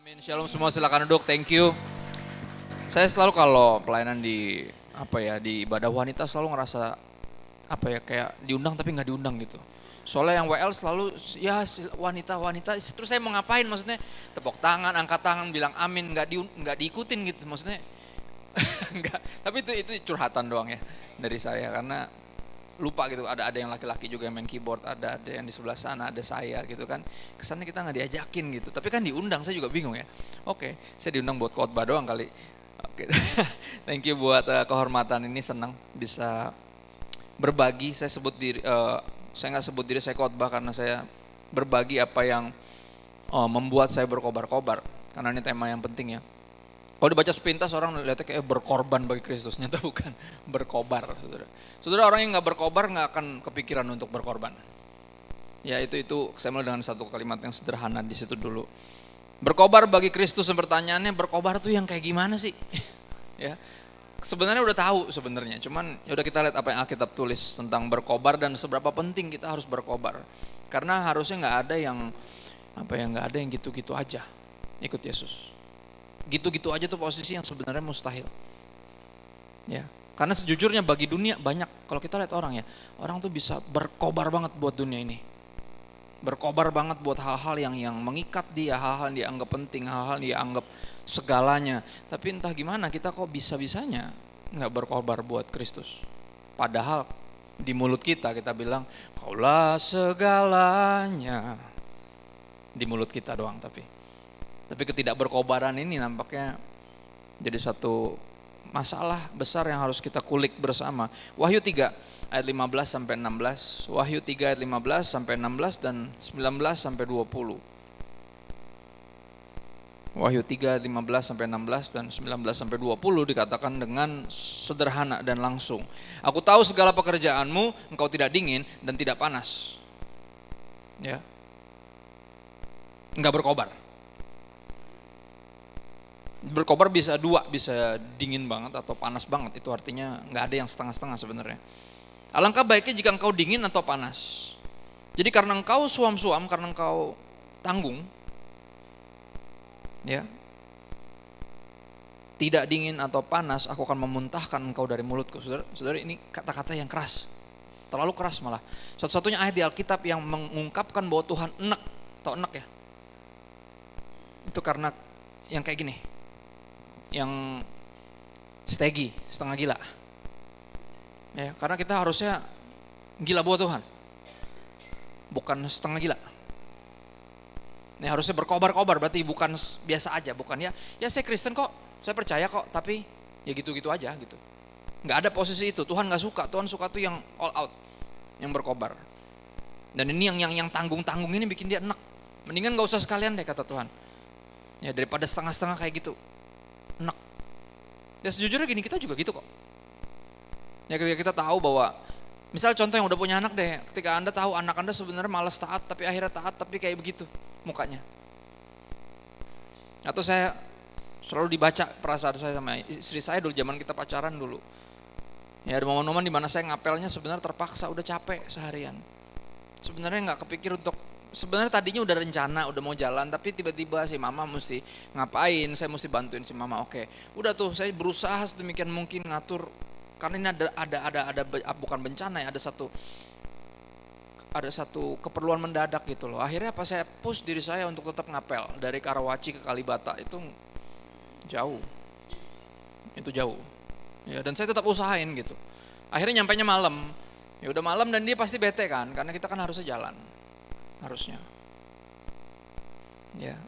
Amin. Shalom semua, silakan duduk. Thank you. Saya selalu kalau pelayanan di di ibadah wanita selalu ngerasa kayak diundang tapi nggak diundang gitu. Soalnya yang WL selalu ya wanita, terus saya mau ngapain, maksudnya tepuk tangan, angkat tangan, bilang amin, nggak diikutin gitu, maksudnya nggak. Tapi itu curhatan doang ya dari saya, karena lupa gitu, ada yang laki-laki juga yang main keyboard, ada yang di sebelah sana, ada saya gitu kan, kesannya kita nggak diajakin gitu, tapi kan diundang. Saya juga bingung ya. Oke, saya diundang buat khotbah doang kali. Oke. Thank you buat kehormatan ini, senang bisa berbagi. Saya nggak sebut diri saya khotbah, karena saya berbagi apa yang membuat saya berkobar-kobar, karena ini tema yang penting ya. Kalau dibaca sepintas orang lihatnya kayak berkorban bagi Kristus, nyata bukan, berkobar. Saudara, orang yang nggak berkobar nggak akan kepikiran untuk berkorban. Ya itu saya mulai dengan satu kalimat yang sederhana di situ dulu. Berkobar bagi Kristus, pertanyaannya berkobar tuh yang kayak gimana sih? Ya, sebenarnya udah tahu sebenarnya, cuman ya udah kita lihat apa yang Alkitab tulis tentang berkobar dan seberapa penting kita harus berkobar. Karena harusnya nggak ada yang gitu-gitu aja ikut Yesus. Gitu-gitu aja tuh posisi yang sebenarnya mustahil. Ya, karena sejujurnya bagi dunia banyak, kalau kita lihat orang tuh bisa berkobar banget buat dunia ini. Berkobar banget buat hal-hal yang mengikat dia, hal-hal yang dianggap penting, hal-hal yang dianggap segalanya. Tapi entah gimana kita kok bisa-bisanya nggak berkobar buat Kristus. Padahal di mulut kita bilang, kaulah segalanya. Di mulut kita doang, tapi ketidakberkobaran ini nampaknya jadi satu masalah besar yang harus kita kulik bersama. Wahyu 3 ayat 15 sampai 16, Wahyu 3 ayat 15 sampai 16 dan 19 sampai 20. Wahyu 3 ayat 15 sampai 16 dan 19 sampai 20 dikatakan dengan sederhana dan langsung. Aku tahu segala pekerjaanmu, engkau tidak dingin dan tidak panas. Ya. Enggak berkobar. Berkobar bisa dua, bisa dingin banget atau panas banget. Itu artinya nggak ada yang setengah-setengah sebenarnya. Alangkah baiknya jika engkau dingin atau panas. Jadi karena engkau suam-suam, karena engkau tanggung, ya, tidak dingin atau panas, aku akan memuntahkan engkau dari mulutku. Saudara, ini kata-kata yang keras, terlalu keras malah. Satu-satunya ayat di Alkitab yang mengungkapkan bahwa Tuhan enek, atau enek ya, itu karena yang kayak gini, yang stegi, setengah gila. Ya, karena kita harusnya gila buat Tuhan, bukan setengah gila. Ini harusnya berkobar-kobar, berarti bukan biasa aja, bukan ya saya Kristen kok, saya percaya kok, tapi ya gitu-gitu aja gitu. Nggak ada posisi itu, Tuhan nggak suka. Tuhan suka tuh yang all out, yang berkobar. Dan ini yang tanggung-tanggung ini bikin dia enek. Mendingan nggak usah sekalian deh, kata Tuhan. Ya daripada setengah-setengah kayak gitu, enek. Ya sejujurnya gini, kita juga gitu kok. Ya ketika kita tahu bahwa, misal contoh yang udah punya anak deh, ketika Anda tahu anak Anda sebenarnya malas taat, tapi akhirnya taat, tapi kayak begitu mukanya. Atau saya selalu dibaca perasaan saya sama istri saya dulu zaman kita pacaran dulu. Ya ada momen-momen dimana saya ngapelnya sebenarnya terpaksa, udah capek seharian. Sebenarnya nggak kepikir untuk, sebenarnya tadinya udah rencana, udah mau jalan, tapi tiba-tiba si mama mesti ngapain, saya mesti bantuin si mama. Oke, udah tuh saya berusaha sedemikian mungkin ngatur, karena ini ada bukan bencana ya, ada satu keperluan mendadak gitu loh. Akhirnya apa, saya push diri saya untuk tetap ngapel dari Karawaci ke Kalibata, itu jauh. Ya, dan saya tetap usahain gitu. Akhirnya nyampainya malam. Ya udah malam dan dia pasti bete kan, karena kita kan harusnya jalan. Harusnya. Ya.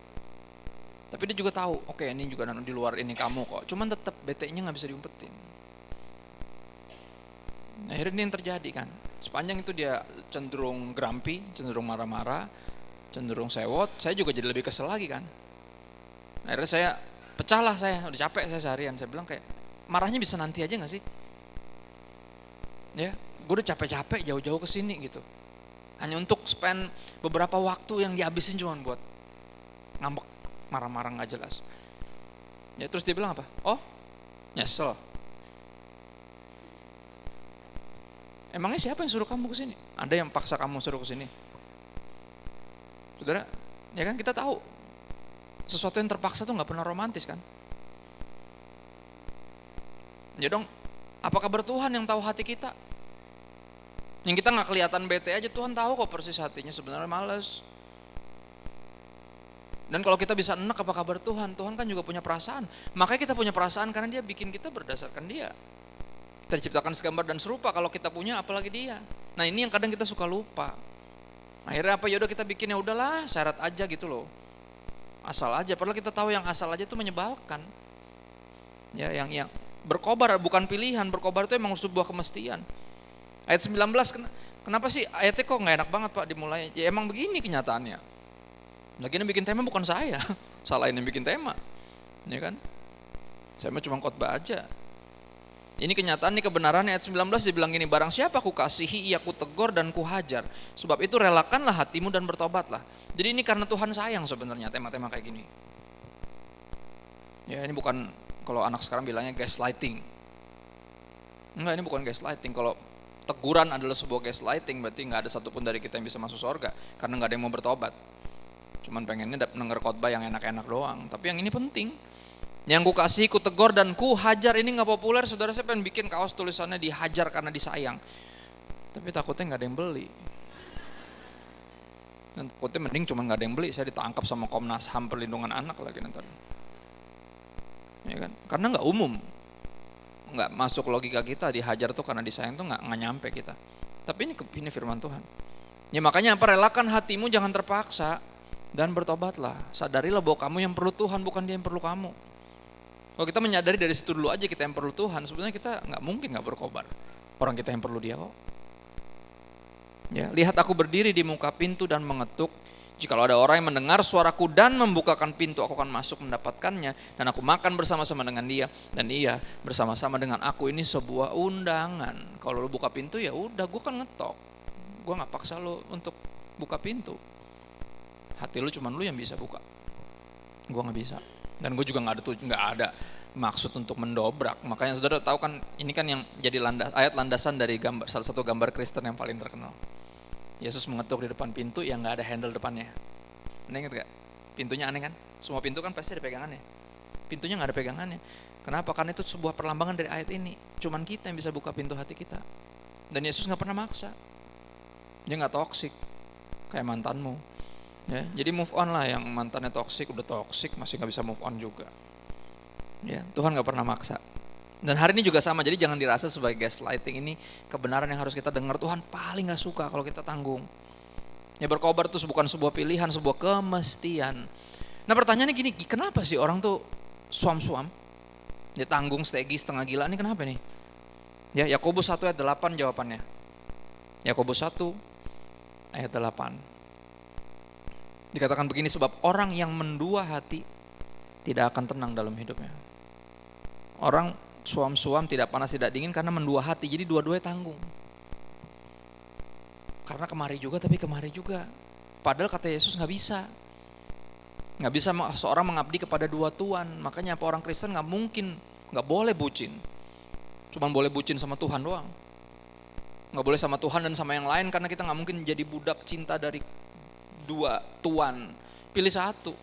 Tapi dia juga tahu, oke, ini juga di luar ini kamu kok. Cuman tetap bete-nya nggak bisa diumpetin. Akhirnya ini yang terjadi kan. Sepanjang itu dia cenderung grumpy, cenderung marah-marah, cenderung sewot. Saya juga jadi lebih kesel lagi kan. Akhirnya saya pecahlah, saya udah capek saya seharian. Saya bilang kayak, marahnya bisa nanti aja nggak sih? Ya, gue udah capek-capek jauh-jauh ke sini gitu. Hanya untuk spend beberapa waktu yang dihabisin cuma buat ngambek, marah-marah nggak jelas. Ya terus dia bilang apa? Oh, nyesel. Emangnya siapa yang suruh kamu ke sini? Ada yang paksa kamu suruh ke sini? Saudara, ya kan kita tahu Sesuatu yang terpaksa tuh nggak pernah romantis kan? Ya dong, apa kabar Tuhan yang tahu hati kita? Yang kita nggak kelihatan bete aja, Tuhan tahu kok persis hatinya sebenarnya males. Dan kalau kita bisa enak apa kabar Tuhan, Tuhan kan juga punya perasaan. Makanya kita punya perasaan karena dia bikin kita berdasarkan dia. Kita diciptakan segambar dan serupa, kalau kita punya apalagi dia. Nah ini yang kadang kita suka lupa. Akhirnya apa, yaudah kita bikin ya udahlah syarat aja gitu loh. Asal aja, padahal kita tahu yang asal aja itu menyebalkan. Ya, yang berkobar bukan pilihan, berkobar itu emang sebuah kemestian. Ayat 19, kenapa sih ayatnya kok nggak enak banget Pak dimulai? Ya emang begini kenyataannya. Lagian yang bikin tema bukan saya, salahin yang bikin tema, ya kan? Saya mah cuma khotbah aja. Ini kenyataan, ini kebenaran. Ayat 19 dibilang gini, barang siapa ku kasihi, ia ku tegur dan ku hajar. Sebab itu relakanlah hatimu dan bertobatlah. Jadi ini karena Tuhan sayang sebenarnya tema-tema kayak gini. Ya ini bukan, kalau anak sekarang bilangnya gaslighting. Enggak, ini bukan gaslighting. Kalau teguran adalah sebuah gaslighting, berarti nggak ada satupun dari kita yang bisa masuk surga. Karena nggak ada yang mau bertobat. Cuman pengennya denger khotbah yang enak-enak doang. Tapi yang ini penting. Yang ku kasih, ku tegur dan ku hajar. Ini gak populer, saudara. Saya pengen bikin kaos tulisannya dihajar karena disayang. Tapi takutnya gak ada yang beli. Dan takutnya mending cuma gak ada yang beli, saya ditangkap sama Komnas HAM perlindungan anak lagi nanti. Ya kan? Karena gak umum. Gak masuk logika kita, dihajar tuh karena disayang tuh gak nyampe kita. Tapi ini firman Tuhan. Ya makanya apa, relakan hatimu, jangan terpaksa. Dan bertobatlah. Sadarilah bahwa kamu yang perlu Tuhan, bukan dia yang perlu kamu. Kalau kita menyadari dari situ dulu aja kita yang perlu Tuhan, sebenarnya kita nggak mungkin nggak berkobar. Orang kita yang perlu dia kok. Ya, lihat aku berdiri di muka pintu dan mengetuk. Jikalau ada orang yang mendengar suaraku dan membukakan pintu, aku akan masuk mendapatkannya dan aku makan bersama-sama dengan dia dan ia bersama-sama dengan aku. Ini sebuah undangan. Kalau lu buka pintu ya udah, gue kan ngetok. Gue nggak paksa lu untuk buka pintu. Hati lu cuman lu yang bisa buka. Gue nggak bisa. Dan gue juga nggak ada maksud untuk mendobrak. Makanya saudara tahu kan, ini kan yang jadi ayat landasan dari salah satu gambar Kristen yang paling terkenal. Yesus mengetuk di depan pintu yang nggak ada handle depannya. Ingat gak? Pintunya aneh kan? Semua pintu kan pasti ada pegangannya. Pintunya nggak ada pegangannya. Kenapa? Karena itu sebuah perlambangan dari ayat ini. Cuman kita yang bisa buka pintu hati kita. Dan Yesus nggak pernah maksa. Dia nggak toksik kayak mantanmu. Ya, jadi move on lah, yang mantannya toksik udah toksik masih nggak bisa move on juga. Ya, Tuhan nggak pernah maksa. Dan hari ini juga sama, jadi jangan dirasa sebagai gaslighting. Ini kebenaran yang harus kita dengar. Tuhan paling nggak suka kalau kita tanggung. Ya berkobar itu bukan sebuah pilihan, sebuah kemestian. Nah pertanyaannya gini, kenapa sih orang tuh suam-suam? Dia tanggung stegi setengah gila, ini kenapa nih? Ya Yakobus 1 ayat 8 jawabannya. Yakobus 1 ayat 8. Dikatakan begini, sebab orang yang mendua hati tidak akan tenang dalam hidupnya. Orang suam-suam, tidak panas tidak dingin karena mendua hati, jadi dua-duanya tanggung. Karena kemari juga tapi kemari juga. Padahal kata Yesus nggak bisa seorang mengabdi kepada dua tuan. Makanya apa, orang Kristen nggak boleh bucin. Cuman boleh bucin sama Tuhan doang. Nggak boleh sama Tuhan dan sama yang lain, karena kita nggak mungkin jadi budak cinta dari dua tuan, pilih satu.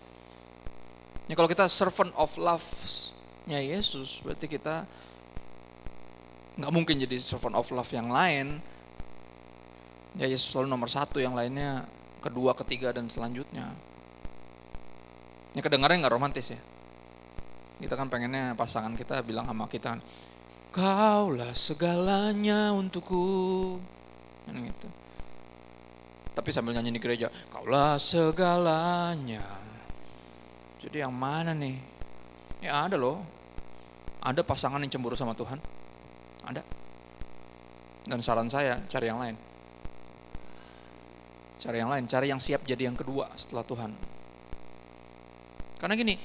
Ya kalau kita servant of love-nya Yesus, berarti kita nggak mungkin jadi servant of love yang lain. Ya Yesus selalu nomor satu, yang lainnya kedua, ketiga dan selanjutnya. Ini kedengarannya nggak romantis ya. Kita kan pengennya pasangan kita bilang sama kita, kaulah segalanya untukku, gitu. Tapi sambil nyanyi di gereja, kaulah segalanya. Jadi yang mana nih? Ya ada loh. Ada pasangan yang cemburu sama Tuhan. Ada. Dan saran saya, cari yang lain. Cari yang siap jadi yang kedua setelah Tuhan. Karena gini,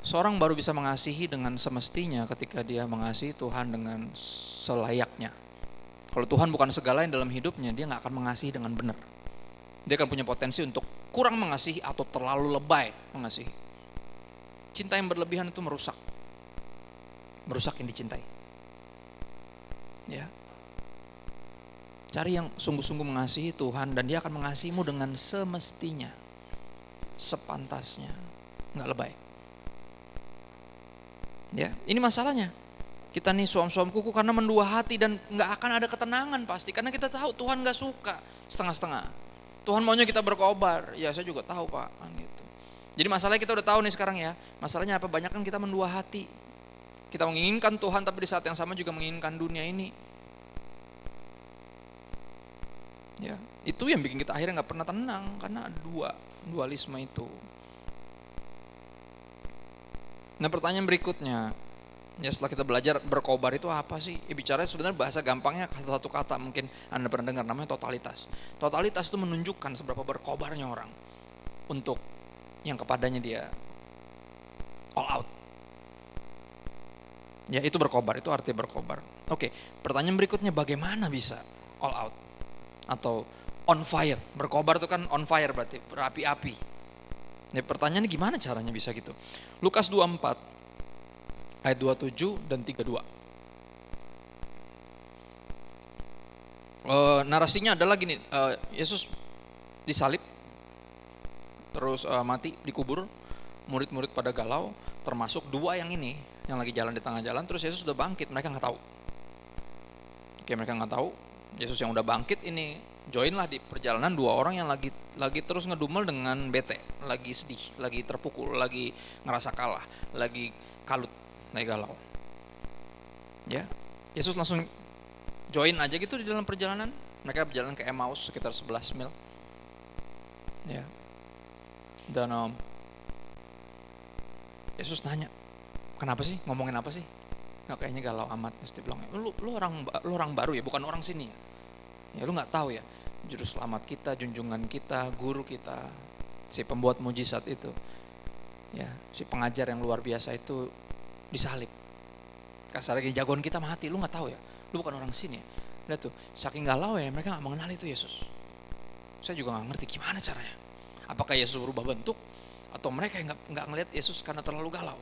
seorang baru bisa mengasihi dengan semestinya ketika dia mengasihi Tuhan dengan selayaknya. Kalau Tuhan bukan segalanya dalam hidupnya, dia gak akan mengasihi dengan benar. Dia akan punya potensi untuk kurang mengasihi atau terlalu lebay mengasihi. Cinta yang berlebihan itu merusak yang dicintai. Ya. Cari yang sungguh-sungguh mengasihi Tuhan, dan dia akan mengasihimu dengan semestinya, sepantasnya. nggak lebay. Ya, ini masalahnya. Kita nih suam-suam kuku karena mendua hati dan nggak akan ada ketenangan pasti. Karena kita tahu Tuhan nggak suka setengah-setengah. Tuhan maunya kita berkobar. Ya saya juga tahu Pak. Kan gitu. Jadi masalahnya kita udah tahu nih sekarang ya. Masalahnya apa? Banyak kan kita mendua hati. Kita menginginkan Tuhan tapi di saat yang sama juga menginginkan dunia ini. Ya, itu yang bikin kita akhirnya nggak pernah tenang karena dualisme itu. Nah pertanyaan berikutnya, ya setelah kita belajar berkobar itu apa sih? Ya, bicaranya sebenarnya bahasa gampangnya satu kata mungkin Anda pernah dengar namanya totalitas. Totalitas itu menunjukkan seberapa berkobarnya orang untuk yang kepadanya dia all out. Ya itu berkobar, itu arti berkobar. Oke, pertanyaan berikutnya bagaimana bisa all out? Atau on fire, berkobar itu kan on fire berarti berapi-api. Nah, pertanyaannya gimana caranya bisa gitu? Lukas 24 ayat 27 dan 32. Narasinya adalah gini, Yesus disalib, terus mati, dikubur, murid-murid pada galau, termasuk dua yang ini, yang lagi jalan di tengah jalan, terus Yesus udah bangkit, mereka nggak tahu. Oke, mereka nggak tahu, Yesus yang udah bangkit ini joinlah di perjalanan dua orang yang lagi terus ngedumel dengan bete, lagi sedih, lagi terpukul, lagi ngerasa kalah, lagi kalut, lagi galau. Ya, Yesus langsung join aja gitu di dalam perjalanan. Mereka berjalan ke Emmaus sekitar 11 mil. Ya. Dan Yesus nanya, kenapa sih? Ngomongin apa sih? Nah, kayaknya galau amat. Terus dia bilang, lu orang baru ya, bukan orang sini ya. Ya lu nggak tahu ya, juru selamat kita, junjungan kita, guru kita, si pembuat mujizat itu, ya si pengajar yang luar biasa itu disalib. Kasarnya jagoan kita mati, lu nggak tahu ya, lu bukan orang sini ya. Lihat tuh, saking galau ya mereka nggak mengenal itu Yesus. Saya juga nggak ngerti gimana caranya. Apakah Yesus berubah bentuk atau mereka yang nggak ngelihat Yesus karena terlalu galau.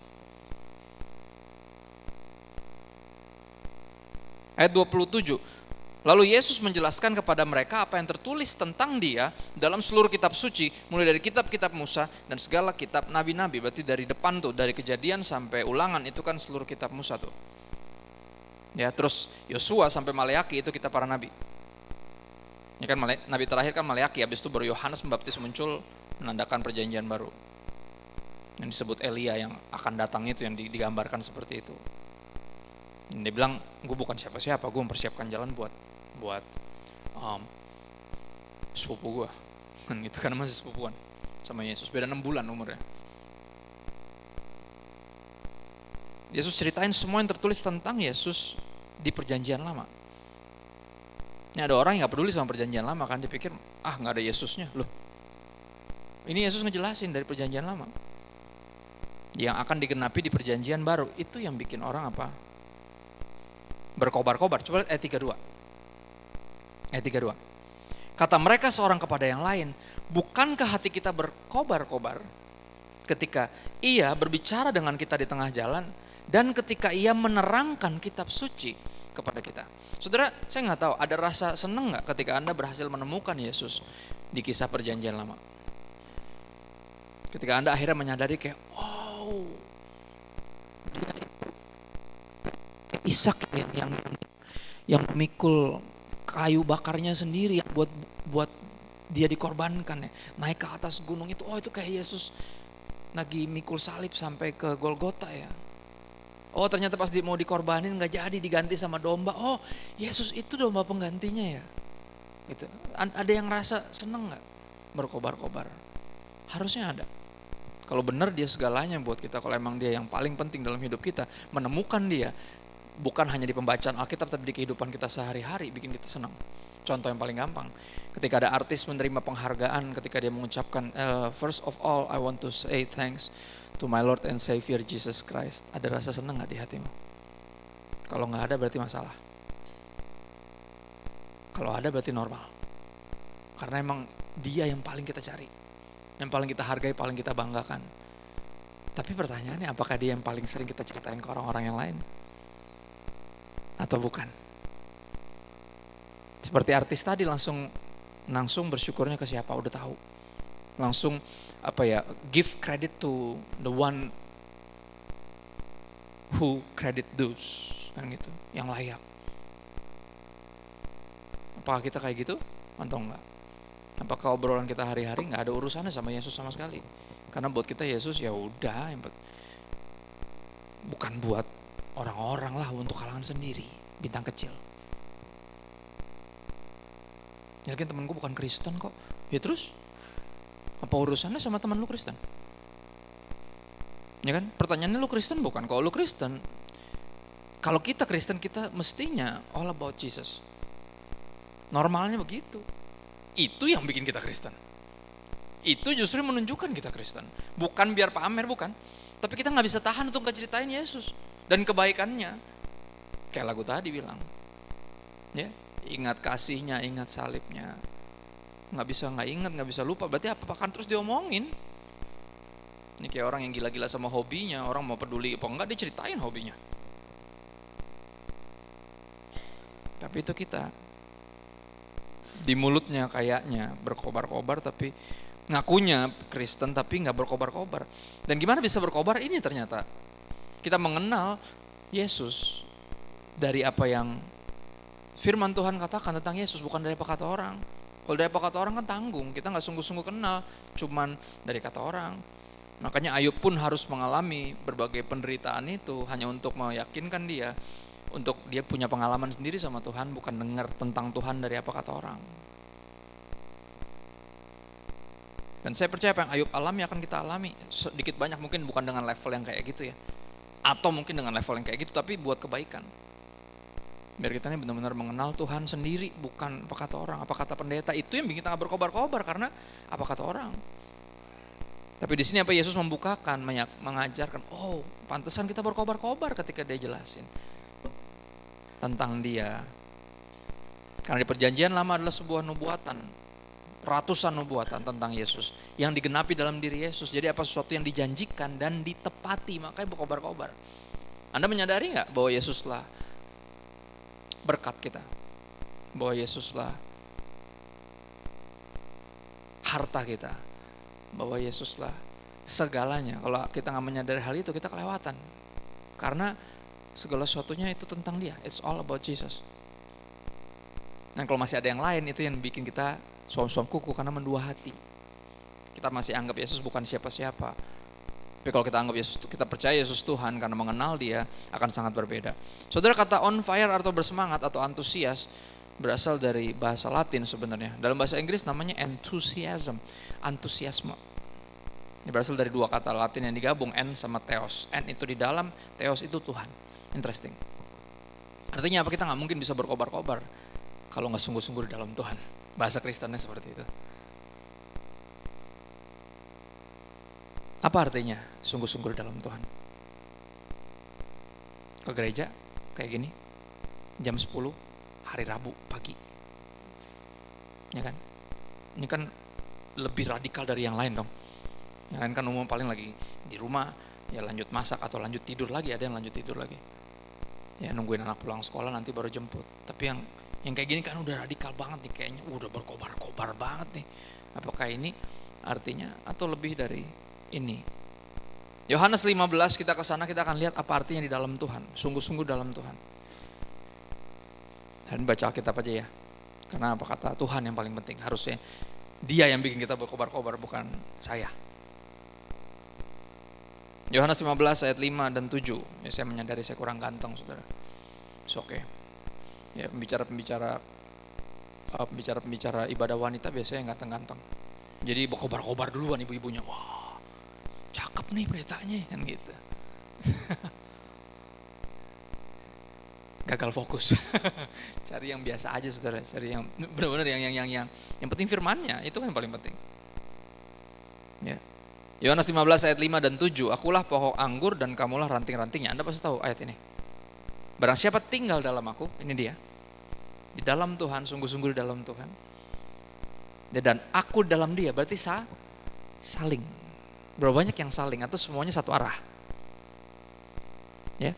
Ayat 27. Lalu Yesus menjelaskan kepada mereka apa yang tertulis tentang dia dalam seluruh kitab suci, mulai dari kitab-kitab Musa dan segala kitab nabi-nabi. Berarti dari depan tuh, dari Kejadian sampai Ulangan itu kan seluruh kitab Musa tuh. Ya, terus Yosua sampai Maleaki itu kitab para nabi. Ini kan nabi terakhir kan Maleaki, habis itu baru Yohanes Pembaptis muncul menandakan perjanjian baru. Yang disebut Elia yang akan datang itu, yang digambarkan seperti itu. Dan dia bilang, gue bukan siapa-siapa, gue mempersiapkan jalan buat sepupu gue kan gitu, karena masih sepupuan sama Yesus, beda 6 bulan umurnya. Yesus ceritain semua yang tertulis tentang Yesus di perjanjian lama. Ini ada orang yang gak peduli sama perjanjian lama kan, dia pikir gak ada Yesusnya. Loh, ini Yesus ngejelasin dari perjanjian lama yang akan digenapi di perjanjian baru. Itu yang bikin orang apa? Berkobar-kobar. Coba lihat ayat 32. Ayat 32. Kata mereka seorang kepada yang lain, bukankah hati kita berkobar-kobar ketika ia berbicara dengan kita di tengah jalan dan ketika ia menerangkan kitab suci kepada kita? Saudara, saya nggak tahu ada rasa senang nggak ketika Anda berhasil menemukan Yesus di kisah perjanjian lama? Ketika Anda akhirnya menyadari kayak, wow, dia itu Ishak yang memikul kayu bakarnya sendiri yang buat dia dikorbankan ya, naik ke atas gunung itu. Oh, itu kayak Yesus lagi mikul salib sampai ke Golgota ya. Oh, ternyata pas mau dikorbanin nggak jadi, diganti sama domba. Oh, Yesus itu domba penggantinya ya. Gitu. Ada yang rasa seneng nggak berkobar-kobar? Harusnya ada. Kalau benar dia segalanya buat kita, kalau emang dia yang paling penting dalam hidup kita, menemukan dia bukan hanya di pembacaan Alkitab tapi di kehidupan kita sehari-hari bikin kita senang. Contoh yang paling gampang, ketika ada artis menerima penghargaan, ketika dia mengucapkan first of all I want to say thanks to my Lord and Savior Jesus Christ. Ada rasa senang gak di hatimu? Kalau gak ada berarti masalah. Kalau ada berarti normal. Karena emang dia yang paling kita cari, yang paling kita hargai, paling kita banggakan. Tapi pertanyaannya, apakah dia yang paling sering kita ceritain ke orang-orang yang lain? Atau bukan? Seperti artis tadi langsung bersyukurnya ke siapa? Udah tahu. langsung give credit to the one who credit dues, kan gitu, yang layak. Apakah kita kayak gitu atau enggak? Apakah obrolan kita hari-hari nggak ada urusannya sama Yesus sama sekali? Karena buat kita Yesus ya udah, bukan buat orang-orang lah, untuk kalangan sendiri, bintang kecil. Ya kan temanku bukan Kristen kok. Ya terus apa urusannya sama teman lu Kristen? Ya kan? Pertanyaannya lu Kristen bukan? Kalau lu Kristen, kalau kita Kristen, kita mestinya all about Jesus. Normalnya begitu. Itu yang bikin kita Kristen. Itu justru menunjukkan kita Kristen. Bukan biar pamer, bukan. Tapi kita gak bisa tahan untuk ngeceritain Yesus dan kebaikannya. Kayak lagu tadi bilang, ya, ingat kasihnya, ingat salibnya. Gak bisa gak ingat, gak bisa lupa. Berarti apa kan terus diomongin. Ini kayak orang yang gila-gila sama hobinya. Orang mau peduli apa enggak, diceritain hobinya. Tapi itu kita, di mulutnya kayaknya berkobar-kobar, tapi ngakunya Kristen tapi gak berkobar-kobar. Dan gimana bisa berkobar? Ini ternyata kita mengenal Yesus dari apa yang firman Tuhan katakan tentang Yesus, bukan dari apa kata orang. Kalau dari apa kata orang kan tanggung, kita gak sungguh-sungguh kenal, cuman dari kata orang. Makanya Ayub pun harus mengalami berbagai penderitaan itu hanya untuk meyakinkan dia, untuk dia punya pengalaman sendiri sama Tuhan, bukan dengar tentang Tuhan dari apa kata orang. Dan saya percaya apa yang Ayub alami akan kita alami, sedikit banyak, mungkin bukan dengan level yang kayak gitu ya, atau mungkin dengan level yang kayak gitu, tapi buat kebaikan. Biar kita ini benar-benar mengenal Tuhan sendiri, bukan apa kata orang, apa kata pendeta. Itu yang bikin kita berkobar-kobar, karena apa kata orang. Tapi di sini apa Yesus membukakan, mengajarkan, oh pantesan kita berkobar-kobar ketika dia jelasin tentang dia. Karena di perjanjian lama adalah sebuah nubuatan, ratusan nubuatan tentang Yesus yang digenapi dalam diri Yesus. Jadi apa sesuatu yang dijanjikan dan ditepati, makanya berkobar-kobar. Anda menyadari gak bahwa Yesuslah berkat kita, bahwa Yesuslah harta kita, bahwa Yesuslah segalanya. Kalau kita gak menyadari hal itu, kita kelewatan. Karena segala sesuatunya itu tentang dia. It's all about Jesus. Dan kalau masih ada yang lain, itu yang bikin kita suam-suam kuku, karena mendua hati. Kita masih anggap Yesus bukan siapa-siapa. Tapi kalau kita anggap Yesus, kita percaya Yesus Tuhan karena mengenal dia, akan sangat berbeda. Saudara, kata on fire atau bersemangat atau antusias berasal dari bahasa Latin sebenarnya. Dalam bahasa Inggris namanya enthusiasm, antusiasme. Ini berasal dari dua kata Latin yang digabung, en sama theos. En itu di dalam, theos itu Tuhan. Interesting. Artinya apa? Kita gak mungkin bisa berkobar-kobar kalau gak sungguh-sungguh di dalam Tuhan. Bahasa Kristennya seperti itu. Apa artinya sungguh-sungguh di dalam Tuhan? Ke gereja kayak gini, jam 10 hari Rabu pagi, ya kan? Ini kan lebih radikal dari yang lain dong. Yang lain kan umum paling lagi di rumah, ya lanjut masak atau lanjut tidur lagi. Ada yang lanjut tidur lagi, ya nungguin anak pulang sekolah nanti baru jemput. Tapi yang kayak gini kan udah radikal banget nih, kayaknya udah berkobar-kobar banget nih. Apakah ini artinya atau lebih dari ini? Yohanes 15, kita kesana, kita akan lihat apa artinya di dalam Tuhan, sungguh-sungguh dalam Tuhan. Dan baca Alkitab aja ya, karena apa kata Tuhan yang paling penting. Harusnya dia yang bikin kita berkobar-kobar, bukan saya. Yohanes 15 ayat 5 dan 7. Ya, saya menyadari saya kurang ganteng, saudara. It's okay. Ya, pembicara ibadah wanita biasanya ganteng-ganteng. Jadi berkobar-kobar duluan ibu-ibunya. Wah, cakep nih beritanya, kan gitu. Gagal fokus. Cari yang biasa aja, saudara. Cari yang benar-benar yang penting firmannya, itu kan yang paling penting. Ya. Yohanes 15 ayat 5 dan 7. Akulah pohon anggur dan kamulah ranting-rantingnya. Anda pasti tahu ayat ini. Barang siapa tinggal dalam aku, ini dia, di dalam Tuhan, sungguh-sungguh di dalam Tuhan, dan aku dalam dia, berarti saling. Berapa banyak yang saling atau semuanya satu arah? Ya.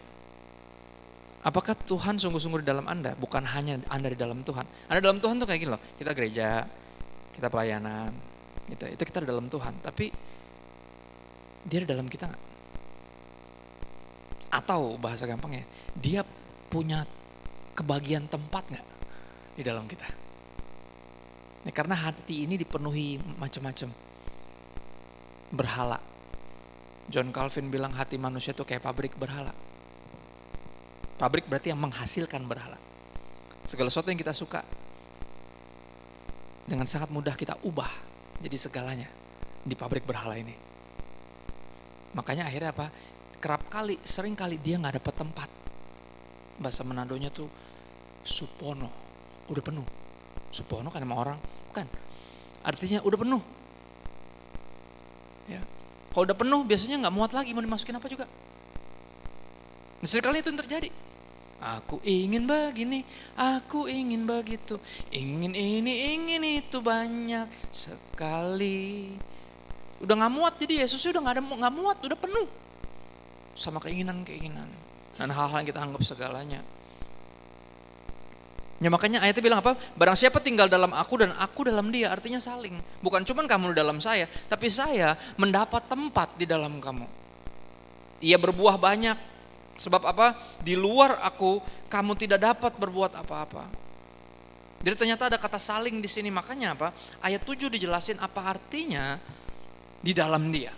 Apakah Tuhan sungguh-sungguh di dalam Anda? Bukan hanya Anda di dalam Tuhan. Anda dalam Tuhan tuh kayak gini loh. Kita gereja, kita pelayanan, Gitu. Itu kita di dalam Tuhan, tapi dia di dalam kita nggak? Atau bahasa gampangnya, dia punya kebagian tempat nggak di dalam kita? Nah, karena hati ini dipenuhi macam-macam berhala. John Calvin bilang hati manusia itu kayak pabrik berhala. Pabrik berarti yang menghasilkan berhala. Segala sesuatu yang kita suka dengan sangat mudah kita ubah jadi segalanya di pabrik berhala ini. Makanya akhirnya apa? Sering kali dia nggak dapat tempat. Bahasa Manadonya tuh supono, udah penuh. Supono kan sama orang, bukan? Artinya udah penuh. Ya. Kalau udah penuh biasanya nggak muat lagi, mau dimasukin apa juga. Nah, seringkali itu yang terjadi. Aku ingin begini, aku ingin begitu, ingin ini, ingin itu banyak sekali. Udah nggak muat, jadi Yesusnya udah nggak muat, udah penuh sama keinginan-keinginan dan hal-hal yang kita anggap segalanya. Ya makanya ayatnya bilang apa? Barang siapa tinggal dalam aku dan aku dalam dia, artinya saling. Bukan cuman kamu di dalam saya, tapi saya mendapat tempat di dalam kamu. Ia berbuah banyak. Sebab apa? Di luar aku, kamu tidak dapat berbuat apa-apa. Jadi ternyata ada kata saling di sini. Makanya apa? Ayat 7 dijelasin apa artinya di dalam dia.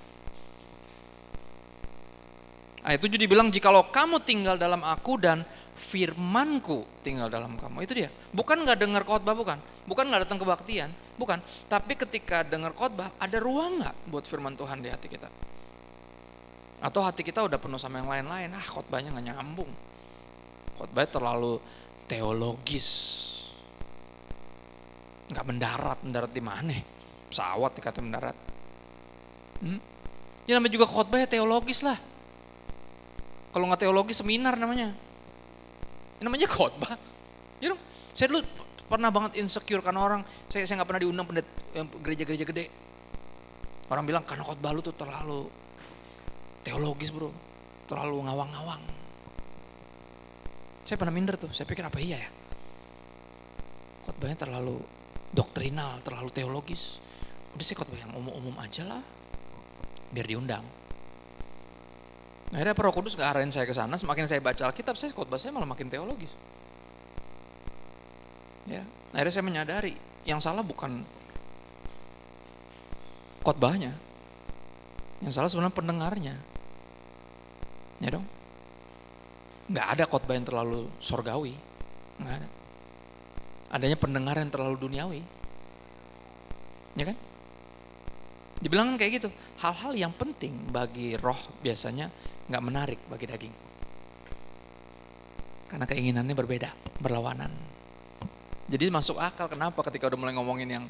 Ayat 7 dibilang, jikalau kamu tinggal dalam aku dan firmanku tinggal dalam kamu. Itu dia. Bukan gak dengar khotbah, bukan. Bukan gak datang kebaktian, bukan. Tapi ketika dengar khotbah, ada ruang gak buat firman Tuhan di hati kita? Atau hati kita udah penuh sama yang lain-lain. Khotbahnya gak nyambung. Khotbahnya terlalu teologis. Gak mendarat di mana? Pesawat dikata mendarat. Ini namanya juga khotbahnya teologis lah. Kalau nggak teologis seminar namanya. Ini namanya khotbah. Ya dong. Saya dulu pernah banget insecure karena orang saya nggak pernah diundang gereja-gereja gede. Orang bilang karena khotbah lu tuh terlalu teologis bro, terlalu ngawang-ngawang. Saya pernah minder tuh. Saya pikir apa iya ya? Khotbahnya terlalu doktrinal, terlalu teologis. Udah sih khotbah yang umum-umum aja lah, biar diundang. Akhirnya Roh Kudus gak arahin saya ke sana. Semakin saya baca Alkitab, khotbah saya malah makin teologis. Ya, akhirnya saya menyadari yang salah bukan khotbahnya, yang salah sebenarnya pendengarnya. Ya dong. Gak ada khotbah yang terlalu sorgawi, gak ada. Adanya pendengar yang terlalu duniawi. Ya kan? Dibilang kayak gitu. Hal-hal yang penting bagi roh biasanya gak menarik bagi daging. Karena keinginannya berbeda, berlawanan. Jadi masuk akal kenapa ketika udah mulai ngomongin yang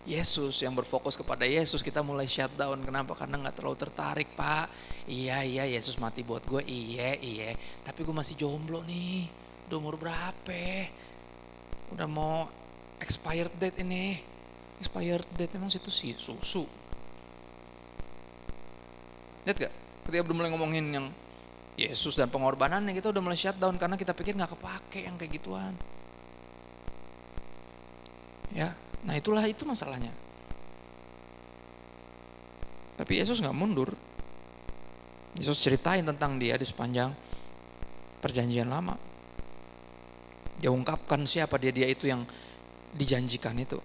Yesus, yang berfokus kepada Yesus, kita mulai shutdown. Kenapa? Karena gak terlalu tertarik, Pak. Iya Yesus mati buat gue, iya. Tapi gue masih jomblo nih. Udah umur berapa? Udah mau expired date ini. Expired date emang situ sih susu. Lihat gak? Ketika udah mulai ngomongin yang Yesus dan pengorbanannya, kita udah mulai shutdown karena kita pikir gak kepake yang kayak gituan. Ya, nah itu masalahnya. Tapi Yesus gak mundur. Yesus ceritain tentang dia di sepanjang perjanjian lama. Dia ungkapkan siapa dia itu yang dijanjikan itu.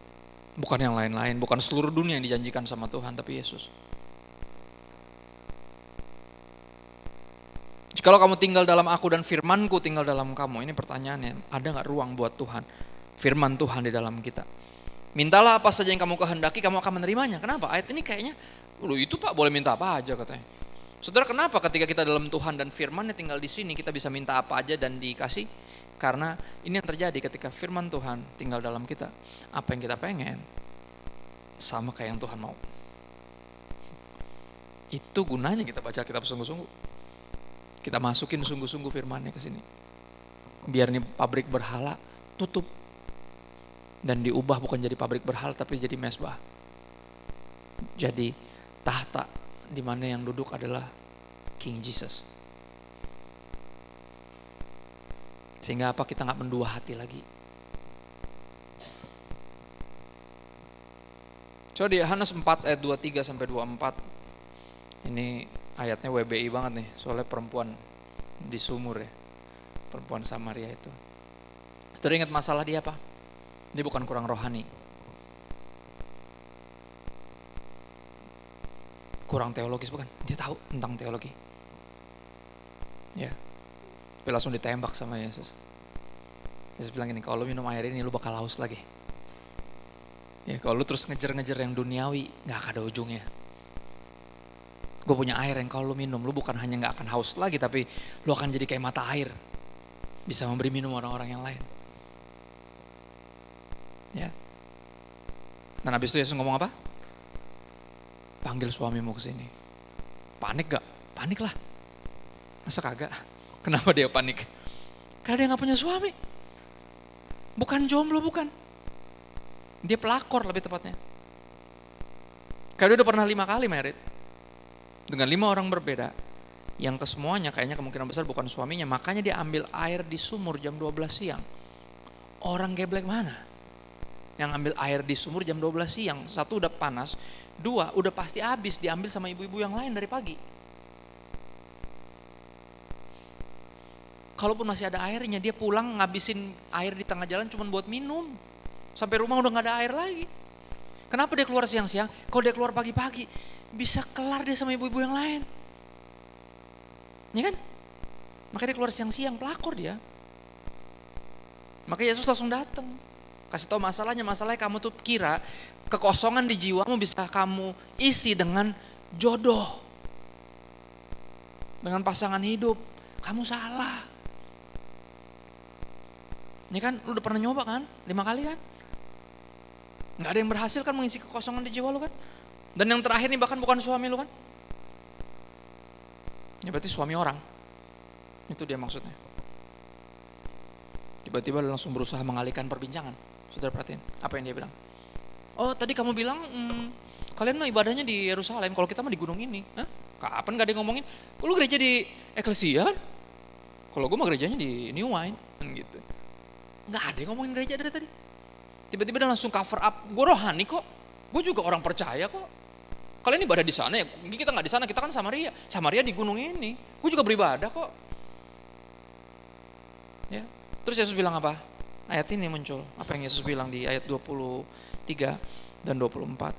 Bukan yang lain-lain, bukan seluruh dunia yang dijanjikan sama Tuhan, tapi Yesus. Jikalau kamu tinggal dalam aku dan firmanku tinggal dalam kamu. Ini pertanyaannya, ada gak ruang buat Tuhan? Firman Tuhan di dalam kita. Mintalah apa saja yang kamu kehendaki, kamu akan menerimanya. Kenapa? Ayat ini kayaknya, itu Pak boleh minta apa aja katanya. Saudara, kenapa ketika kita dalam Tuhan dan firman-Nya tinggal di sini, kita bisa minta apa aja dan dikasih? Karena ini yang terjadi ketika firman Tuhan tinggal dalam kita. Apa yang kita pengen, sama kayak yang Tuhan mau. Itu gunanya kita baca kitab sungguh-sungguh. Kita masukin sungguh-sungguh firman-Nya ke sini. Biar nih pabrik berhala tutup. Dan diubah bukan jadi pabrik berhala, tapi jadi mesbah. Jadi tahta di mana yang duduk adalah King Jesus. Sehingga apa? Kita gak mendua hati lagi. So di Yohanes 4 ayat 23 sampai 24. Ini ayatnya WBI banget nih, soalnya perempuan di sumur ya. Perempuan Samaria itu. Saudara ingat masalah dia apa? Dia bukan kurang rohani. Kurang teologis bukan? Dia tahu tentang teologi. Ya. Tapi langsung ditembak sama Yesus. Yesus bilang gini, kalau lu minum air ini lu bakal haus lagi. Ya, kalau lu terus ngejar-ngejar yang duniawi, gak akan ada ujungnya. Gue punya air yang kalau lu minum, lu bukan hanya gak akan haus lagi, tapi lu akan jadi kayak mata air. Bisa memberi minum orang-orang yang lain. Ya. Dan habis itu Yesus ngomong apa? Panggil suamimu ke sini. Panik gak? Panik lah. Masa kagak? Kenapa dia panik? Karena dia gak punya suami. Bukan jomblo, bukan. Dia pelakor lebih tepatnya. Karena dia udah pernah 5 kali married. Dengan 5 orang berbeda. Yang kesemuanya kayaknya kemungkinan besar bukan suaminya. Makanya dia ambil air di sumur jam 12 siang. Orang geblek mana? Yang ambil air di sumur jam 12 siang. 1 udah panas. 2 udah pasti habis diambil sama ibu-ibu yang lain dari pagi. Kalaupun masih ada airnya, dia pulang ngabisin air di tengah jalan cuma buat minum. Sampai rumah udah gak ada air lagi. Kenapa dia keluar siang-siang? Kalau dia keluar pagi-pagi, bisa kelar dia sama ibu-ibu yang lain. Ya kan? Makanya dia keluar siang-siang, pelakor dia. Makanya Yesus langsung datang. Kasih tahu masalahnya kamu tuh kira kekosongan di jiwamu bisa kamu isi dengan jodoh. Dengan pasangan hidup. Kamu salah. Ini kan lu udah pernah nyoba kan? 5 kali kan? Gak ada yang berhasil kan mengisi kekosongan di jiwa lu kan? Dan yang terakhir nih bahkan bukan suami lu kan? Ini berarti suami orang. Itu dia maksudnya. Tiba-tiba langsung berusaha mengalihkan perbincangan. Saudara perhatiin apa yang dia bilang. Oh tadi kamu bilang kalian mah ibadahnya di Yerusalem, kalau kita mah di gunung ini. Hah? Kapan gak ada yang ngomongin? Lu gereja di Eklesia kan? Kalau gue mah gerejanya di New Wine kan gitu. Gak ada yang ngomongin gereja dari tadi. Tiba-tiba dia langsung cover up. Gue rohani kok. Gue juga orang percaya kok. Kalian ibadah di sana ya? Kita gak di sana, kita kan Samaria. Samaria di gunung ini. Gue juga beribadah kok. Ya. Terus Yesus bilang apa? Ayat ini muncul. Apa yang Yesus bilang di ayat 23 dan 24.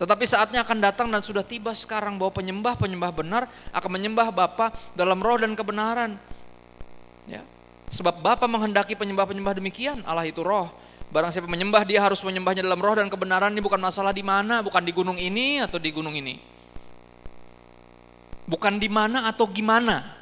Tetapi saatnya akan datang dan sudah tiba sekarang bahwa penyembah-penyembah benar akan menyembah Bapa dalam roh dan kebenaran. Ya. Sebab Bapa menghendaki penyembah-penyembah demikian, Allah itu roh. Barang siapa menyembah dia harus menyembahnya dalam roh dan kebenaran. Ini bukan masalah di mana, bukan di gunung ini atau di gunung ini. Bukan di mana atau gimana.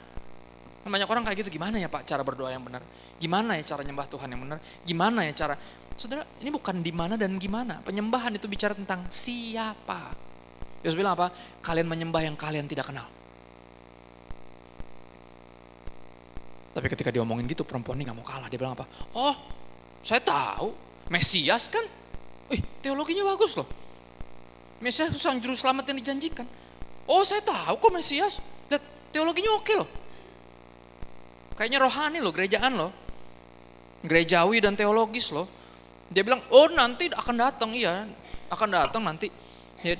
Banyak orang kayak gitu, gimana ya Pak cara berdoa yang benar? Gimana ya cara nyembah Tuhan yang benar? Gimana ya cara? Saudara, ini bukan di mana dan gimana. Penyembahan itu bicara tentang siapa. Yesus bilang apa? Kalian menyembah yang kalian tidak kenal. Tapi ketika dia omongin gitu, perempuan ini gak mau kalah. Dia bilang apa? Oh, saya tahu. Mesias kan? Teologinya bagus loh. Mesias itu sang juru selamat yang dijanjikan. Oh, saya tahu kok Mesias. Lihat, teologinya oke loh. Kayaknya rohani loh, gerejaan loh. Gerejawi dan teologis loh. Dia bilang, oh nanti akan datang, iya. Akan datang nanti. Ya,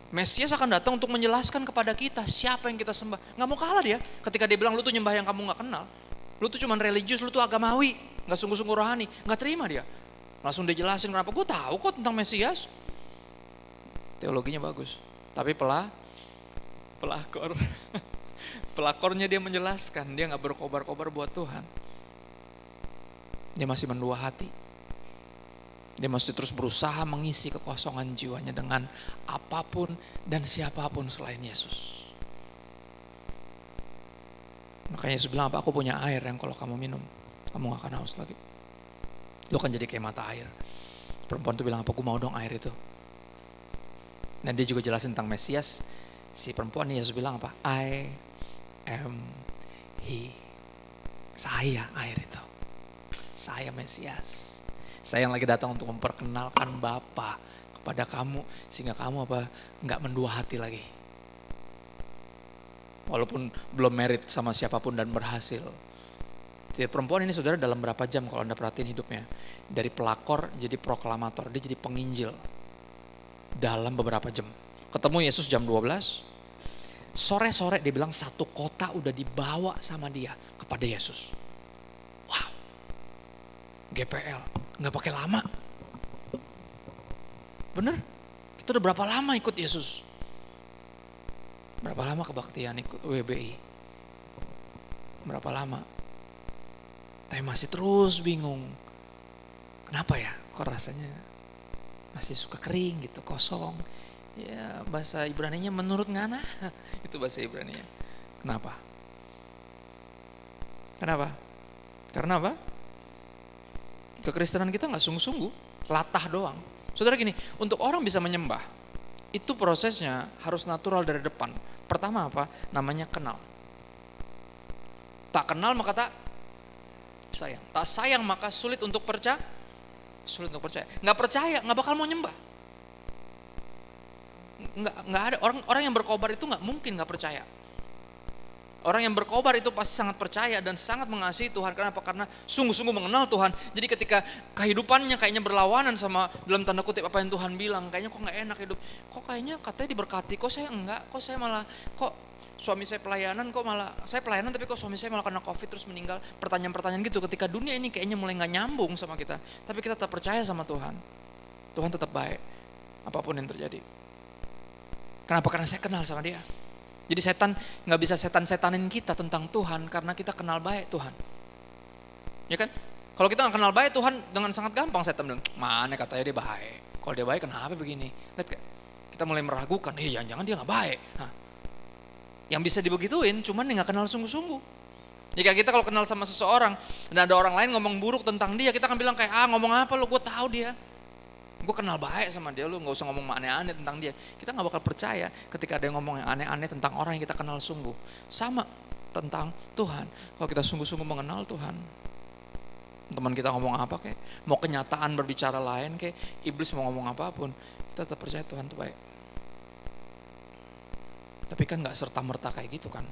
Mesias akan datang untuk menjelaskan kepada kita siapa yang kita sembah. Gak mau kalah dia ketika dia bilang lu tuh nyembah yang kamu gak kenal. Lu tuh cuman religius, lu tuh agamawi. Gak sungguh-sungguh rohani. Gak terima dia. Langsung dia jelasin kenapa. Gue tahu kok tentang Mesias. Teologinya bagus. Tapi pelakor. Pelakornya dia menjelaskan. Dia gak berkobar-kobar buat Tuhan. Dia masih mendua hati. Dia masih terus berusaha mengisi kekosongan jiwanya dengan apapun dan siapapun selain Yesus. Makanya Yesus bilang apa? Aku punya air yang kalau kamu minum, kamu gak akan haus lagi. Lu akan jadi kayak mata air. Perempuan itu bilang apa? Gue mau dong air itu. Dan dia juga jelasin tentang Mesias. Si perempuan ini Yesus bilang apa? I am he. Saya air itu. Saya Mesias. Saya yang lagi datang untuk memperkenalkan Bapa kepada kamu sehingga kamu nggak mendua hati lagi. Walaupun belum married sama siapapun dan berhasil. Jadi perempuan ini saudara dalam berapa jam kalau Anda perhatiin hidupnya, dari pelakor jadi proklamator, dia jadi penginjil. dalam beberapa jam. Ketemu Yesus jam 12. Sore-sore dia bilang satu kota udah dibawa sama dia kepada Yesus. Wow. GPL, nggak pakai lama. Bener? Kita udah berapa lama ikut Yesus? Berapa lama kebaktian ikut WBI? Berapa lama? Tapi masih terus bingung. Kenapa ya? Kok rasanya masih suka kering gitu, kosong. Ya bahasa Ibraninya menurut ngana. Itu bahasa Ibraninya. Kenapa? Kenapa? Karena apa? Kekristenan kita gak sungguh-sungguh. Latah doang. Saudara gini, untuk orang bisa menyembah, itu prosesnya harus natural dari depan. Pertama apa? Namanya kenal. Tak kenal maka tak sayang. Tak sayang maka sulit untuk percaya. Sulit untuk percaya. Nggak percaya, nggak bakal mau nyembah. Nggak ada orang yang berkobar itu nggak mungkin nggak percaya. Orang yang berkobar itu pasti sangat percaya dan sangat mengasihi Tuhan. Kenapa? Karena sungguh-sungguh mengenal Tuhan. Jadi ketika kehidupannya kayaknya berlawanan sama dalam tanda kutip apa yang Tuhan bilang, kayaknya kok nggak enak hidup. Kok kayaknya katanya diberkati, kok saya enggak, kok saya malah, kok suami saya pelayanan, kok malah saya pelayanan tapi kok suami saya malah kena COVID terus meninggal. Pertanyaan-pertanyaan gitu ketika dunia ini kayaknya mulai nggak nyambung sama kita. Tapi kita tetap percaya sama Tuhan. Tuhan tetap baik apapun yang terjadi. Kenapa? Karena saya kenal sama dia. Jadi setan nggak bisa setan-setanin kita tentang Tuhan karena kita kenal baik Tuhan. Ya kan? Kalau kita nggak kenal baik Tuhan, dengan sangat gampang setan bilang, mana katanya dia baik. Kalau dia baik kenapa begini? Lihat, kita mulai meragukan, jangan-jangan dia nggak baik. Nah, yang bisa dibegituin cuman nggak kenal sungguh-sungguh. Jika kita kalau kenal sama seseorang dan ada orang lain ngomong buruk tentang dia, kita akan bilang kayak, ngomong apa lo, gue tahu dia. Gue kenal baik sama dia, lu gak usah ngomong aneh-aneh tentang dia. Kita gak bakal percaya ketika ada yang ngomong yang aneh-aneh tentang orang yang kita kenal sungguh. Sama tentang Tuhan. Kalau kita sungguh-sungguh mengenal Tuhan, teman kita ngomong apa kayak, mau kenyataan berbicara lain kayak, iblis mau ngomong apapun, kita tetap percaya Tuhan itu baik. Tapi kan gak serta-merta kayak gitu kan.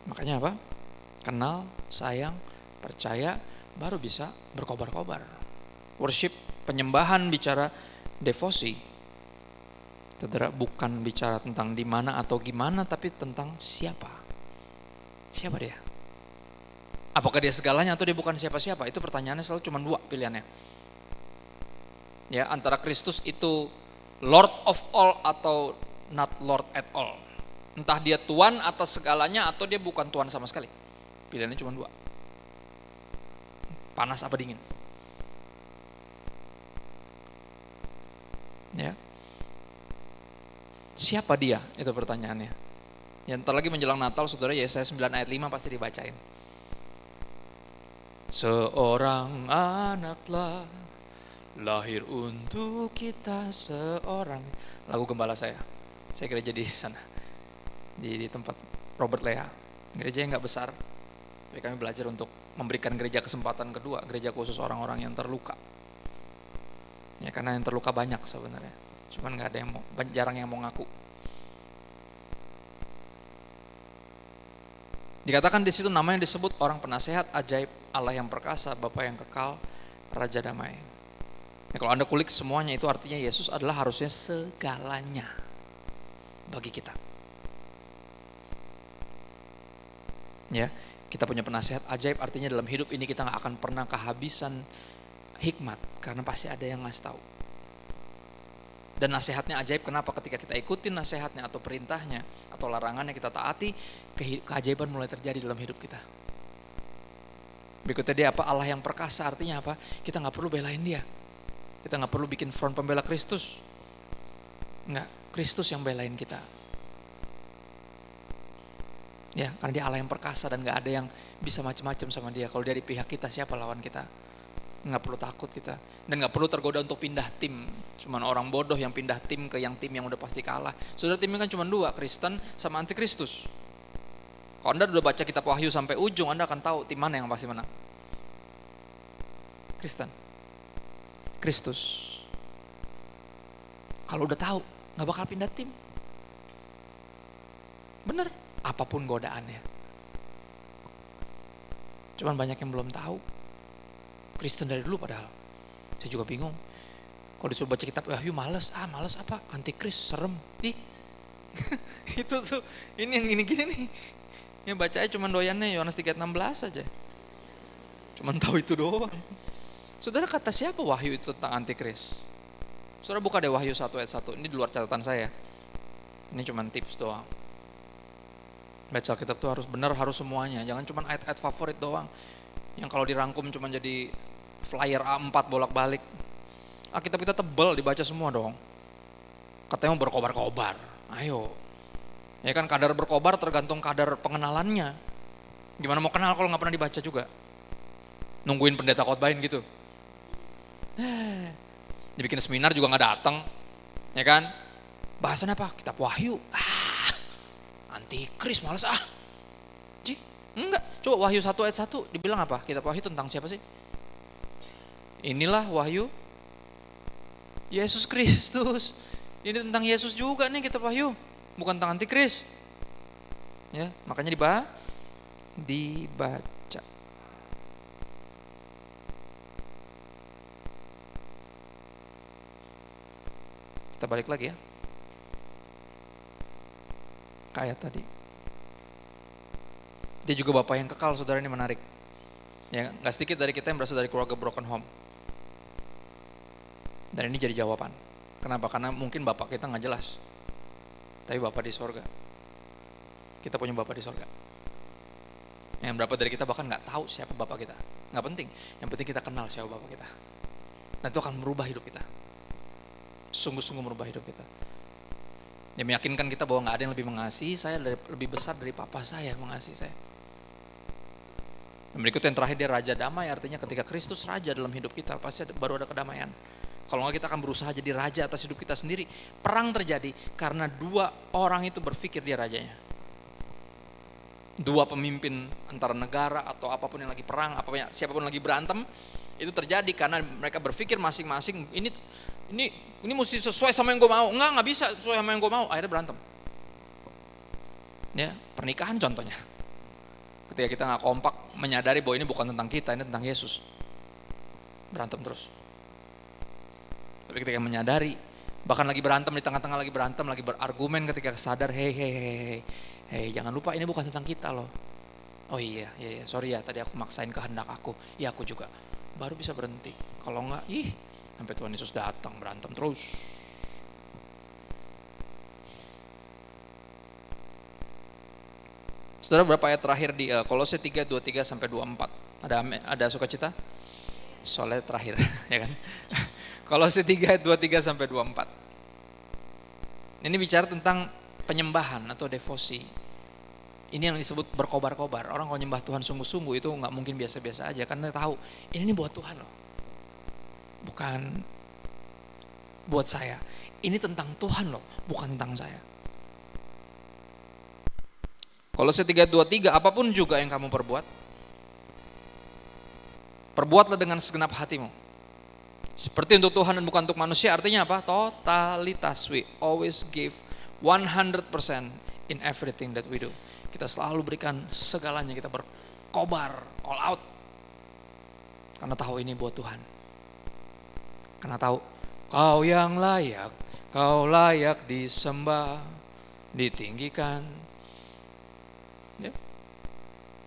Makanya apa? Kenal, sayang, percaya, baru bisa berkobar-kobar. Worship, penyembahan bicara devosi. Saudara, bukan bicara tentang di mana atau gimana, tapi tentang siapa. Siapa dia? Apakah dia segalanya atau dia bukan siapa-siapa? Itu pertanyaannya selalu cuma dua pilihannya. Ya, antara Kristus itu Lord of all atau not Lord at all. Entah dia Tuhan atas segalanya atau dia bukan Tuhan sama sekali. Pilihannya cuma dua. Panas apa dingin? Ya. Siapa dia? Itu pertanyaannya. Ya, ntar lagi menjelang Natal, saudara, Yesaya 9 ayat 5 pasti dibacain. Seorang anaklah lahir untuk kita seorang. Lagu gembala saya gereja di sana, di tempat Robert Lea. Gereja yang gak besar, tapi kami belajar untuk memberikan gereja kesempatan kedua, gereja khusus orang-orang yang terluka. Ya, karena yang terluka banyak sebenarnya, cuman nggak ada yang mau, jarang yang mau ngaku. Dikatakan di situ namanya disebut orang penasehat, ajaib, Allah yang perkasa, Bapa yang kekal, Raja damai. Nah, kalau Anda kulik semuanya itu artinya Yesus adalah harusnya segalanya bagi kita. Ya. Kita punya penasehat ajaib, artinya dalam hidup ini kita gak akan pernah kehabisan hikmat, karena pasti ada yang ngasih tahu. Dan nasihatnya ajaib, kenapa? Ketika kita ikutin nasihatnya atau perintahnya atau larangannya kita taati, keajaiban mulai terjadi dalam hidup kita. Berikutnya dia apa? Allah yang perkasa, artinya apa? Kita gak perlu belain dia. Kita gak perlu bikin front pembela Kristus. Enggak, Kristus yang belain kita. Ya, karena dia Allah yang perkasa dan gak ada yang bisa macam-macam sama dia. Kalau dia di pihak kita, siapa lawan kita? Gak perlu takut kita. Dan gak perlu tergoda untuk pindah tim. Cuman orang bodoh yang pindah tim ke yang tim yang udah pasti kalah. Saudara, timnya kan cuma dua, Kristen sama antikristus. Kalau Anda udah baca kitab Wahyu sampai ujung, Anda akan tahu tim mana yang pasti menang. Kristen, Kristus. Kalau udah tahu, gak bakal pindah tim. Bener. Apapun godaannya. Cuman banyak yang belum tahu. Kristen dari dulu padahal. Saya juga bingung. Kalau disuruh baca kitab Wahyu males apa? Antikris, serem. Ih. Itu tuh, ini yang gini-gini nih. Ya bacanya cuma doyannya Yohanes 3:16 aja. Cuman tahu itu doang. Saudara, kata siapa Wahyu itu tentang antikris? Saudara buka deh Wahyu 1 ayat 1. Ini di luar catatan saya. Ini cuma tips doang. Baca Alkitab tuh harus benar, harus semuanya. Jangan cuma ayat-ayat favorit doang. Yang kalau dirangkum cuma jadi flyer A4 bolak-balik. Alkitab kita tebal, dibaca semua dong. Katanya mau berkobar-kobar. Ayo. Ya kan, kadar berkobar tergantung kadar pengenalannya. Gimana mau kenal kalau nggak pernah dibaca juga? Nungguin pendeta khotbahin gitu. Dibikin seminar juga nggak datang, ya kan? Bahasan apa? Kitab Wahyu. Antikris, males enggak. Coba Wahyu 1 ayat 1 dibilang apa? Kitab Wahyu tentang siapa sih? Inilah Wahyu Yesus Kristus. Ini tentang Yesus juga nih kitab Wahyu, bukan tentang antikris. Ya, makanya dibaca. Kita balik lagi ya. Kayak tadi. Dia juga Bapak yang kekal, saudara, ini menarik. Ya, gak sedikit dari kita yang berasal dari keluarga broken home. Dan ini jadi jawaban. Kenapa? Karena mungkin Bapak kita gak jelas. Tapi Bapak di sorga. Kita punya Bapak di sorga. Yang berapa dari kita bahkan gak tahu siapa Bapak kita. Gak penting. Yang penting kita kenal siapa Bapak kita. Dan itu akan merubah hidup kita. Sungguh-sungguh merubah hidup kita. Dia meyakinkan kita bahwa gak ada yang lebih mengasihi saya, lebih besar dari Papa saya mengasihi saya. Dan berikut yang terakhir, dia Raja Damai. Artinya ketika Kristus Raja dalam hidup kita, pasti baru ada kedamaian. Kalau enggak, kita akan berusaha jadi raja atas hidup kita sendiri. Perang terjadi karena dua orang itu berpikir dia rajanya. Dua pemimpin antara negara atau apapun yang lagi perang, siapapun lagi berantem, itu terjadi karena mereka berpikir masing-masing, ini mesti sesuai sama yang gue mau. Enggak bisa sesuai sama yang gue mau. Akhirnya berantem. Ya, pernikahan contohnya. Ketika kita nggak kompak menyadari bahwa ini bukan tentang kita, ini tentang Yesus, berantem terus. Tapi ketika menyadari, bahkan lagi berantem, di tengah-tengah lagi berantem, lagi berargumen, ketika sadar, hei, jangan lupa ini bukan tentang kita loh. Oh iya, sorry ya, tadi aku maksain kehendak aku. Iya, aku juga. Baru bisa berhenti. Kalau enggak, sampai Tuhan Yesus datang, berantem terus. Saudara, berapa ayat terakhir di Kolose 3:23 sampai 24? Ada sukacita? Soalnya terakhir, ya kan? Kolose 3:23 sampai 24. Ini bicara tentang penyembahan atau devosi. Ini yang disebut berkobar-kobar. Orang kalau nyembah Tuhan sungguh-sungguh itu nggak mungkin biasa-biasa aja, karena tahu ini buat Tuhan loh, bukan buat saya. Ini tentang Tuhan loh, bukan tentang saya. Kolose 3:23, apapun juga yang kamu perbuatlah dengan segenap hatimu, seperti untuk Tuhan dan bukan untuk manusia. Artinya apa? Totalitas. We always give 100% in everything that we do. Kita selalu berikan segalanya, kita berkobar, all out. Karena tahu ini buat Tuhan. Karena tahu kau yang layak, kau layak disembah, ditinggikan. Ya.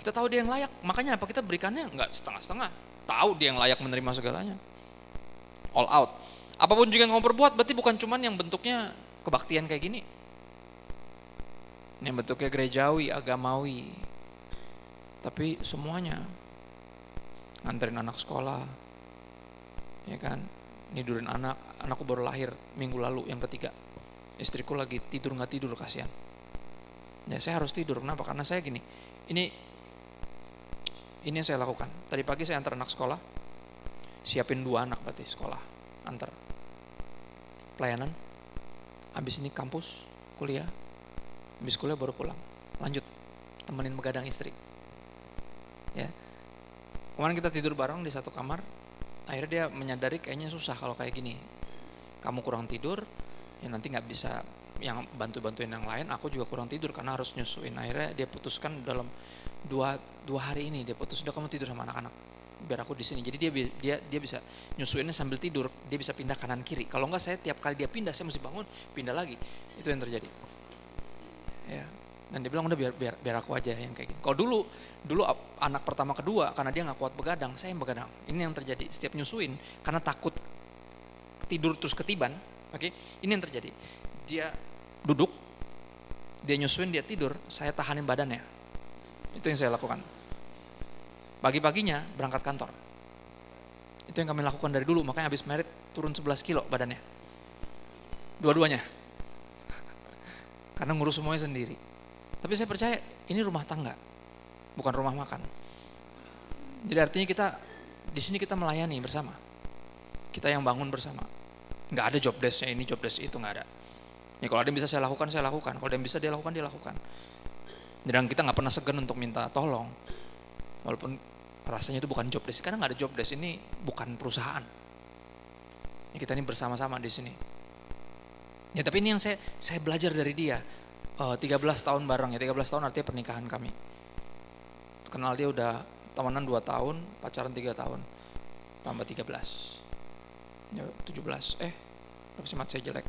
Kita tahu dia yang layak, makanya apa? Kita berikannya enggak setengah-setengah. Tahu dia yang layak menerima segalanya. All out. Apapun juga yang kamu perbuat, berarti bukan cuman yang bentuknya kebaktian kayak gini, yang bentuknya gerejawi, agamawi, tapi semuanya. Nganterin anak sekolah, ya kan, nidurin anakku baru lahir minggu lalu yang ketiga, istriku lagi tidur nggak tidur, kasihan. Ya saya harus tidur, kenapa? Karena saya gini, ini yang saya lakukan. Tadi pagi saya antar anak sekolah, siapin 2 anak berarti sekolah, antar pelayanan, habis ini kampus, kuliah, habis kuliah baru pulang, lanjut temenin begadang istri. Ya, kemarin kita tidur bareng di satu kamar, akhirnya dia menyadari kayaknya susah kalau kayak gini, kamu kurang tidur, ya nanti nggak bisa yang bantuin yang lain, aku juga kurang tidur karena harus nyusuin. Akhirnya dia putuskan dalam dua hari ini, dia putus, udah kamu tidur sama anak-anak, biar aku di sini. Jadi dia bisa nyusuinnya sambil tidur, dia bisa pindah kanan kiri. Kalau enggak saya tiap kali dia pindah saya mesti bangun, pindah lagi. Itu yang terjadi. Ya. Dan dia bilang udah biar aku aja yang kayak gini. Kalau dulu anak pertama kedua karena dia nggak kuat begadang, saya yang begadang. Ini yang terjadi. Setiap nyusuin karena takut tidur terus ketiban, oke? Ini yang terjadi. Dia duduk, dia nyusuin, dia tidur, saya tahanin badannya. Itu yang saya lakukan. Pagi-paginya berangkat kantor. Itu yang kami lakukan dari dulu, makanya habis merit turun 11 kilo badannya. Dua-duanya. Karena ngurus semuanya sendiri. Tapi saya percaya ini rumah tangga, bukan rumah makan. Jadi artinya kita di sini kita melayani bersama. Kita yang bangun bersama. Nggak ada job desk-nya ini, job desk itu, nggak ada. Ya kalau ada yang bisa saya lakukan, saya lakukan. Kalau ada yang bisa dia lakukan, dia lakukan. Dan kita nggak pernah segan untuk minta tolong. Walaupun rasanya itu bukan job desk. Karena nggak ada job desk, ini bukan perusahaan. Ya, kita ini bersama-sama di sini. Ya tapi ini yang saya belajar dari dia. 13 tahun bareng ya, 13 tahun artinya pernikahan kami. Kenal dia udah temenan 2 tahun, pacaran 3 tahun. Tambah 13. Ya 17. Berapa sih mat saya jelek?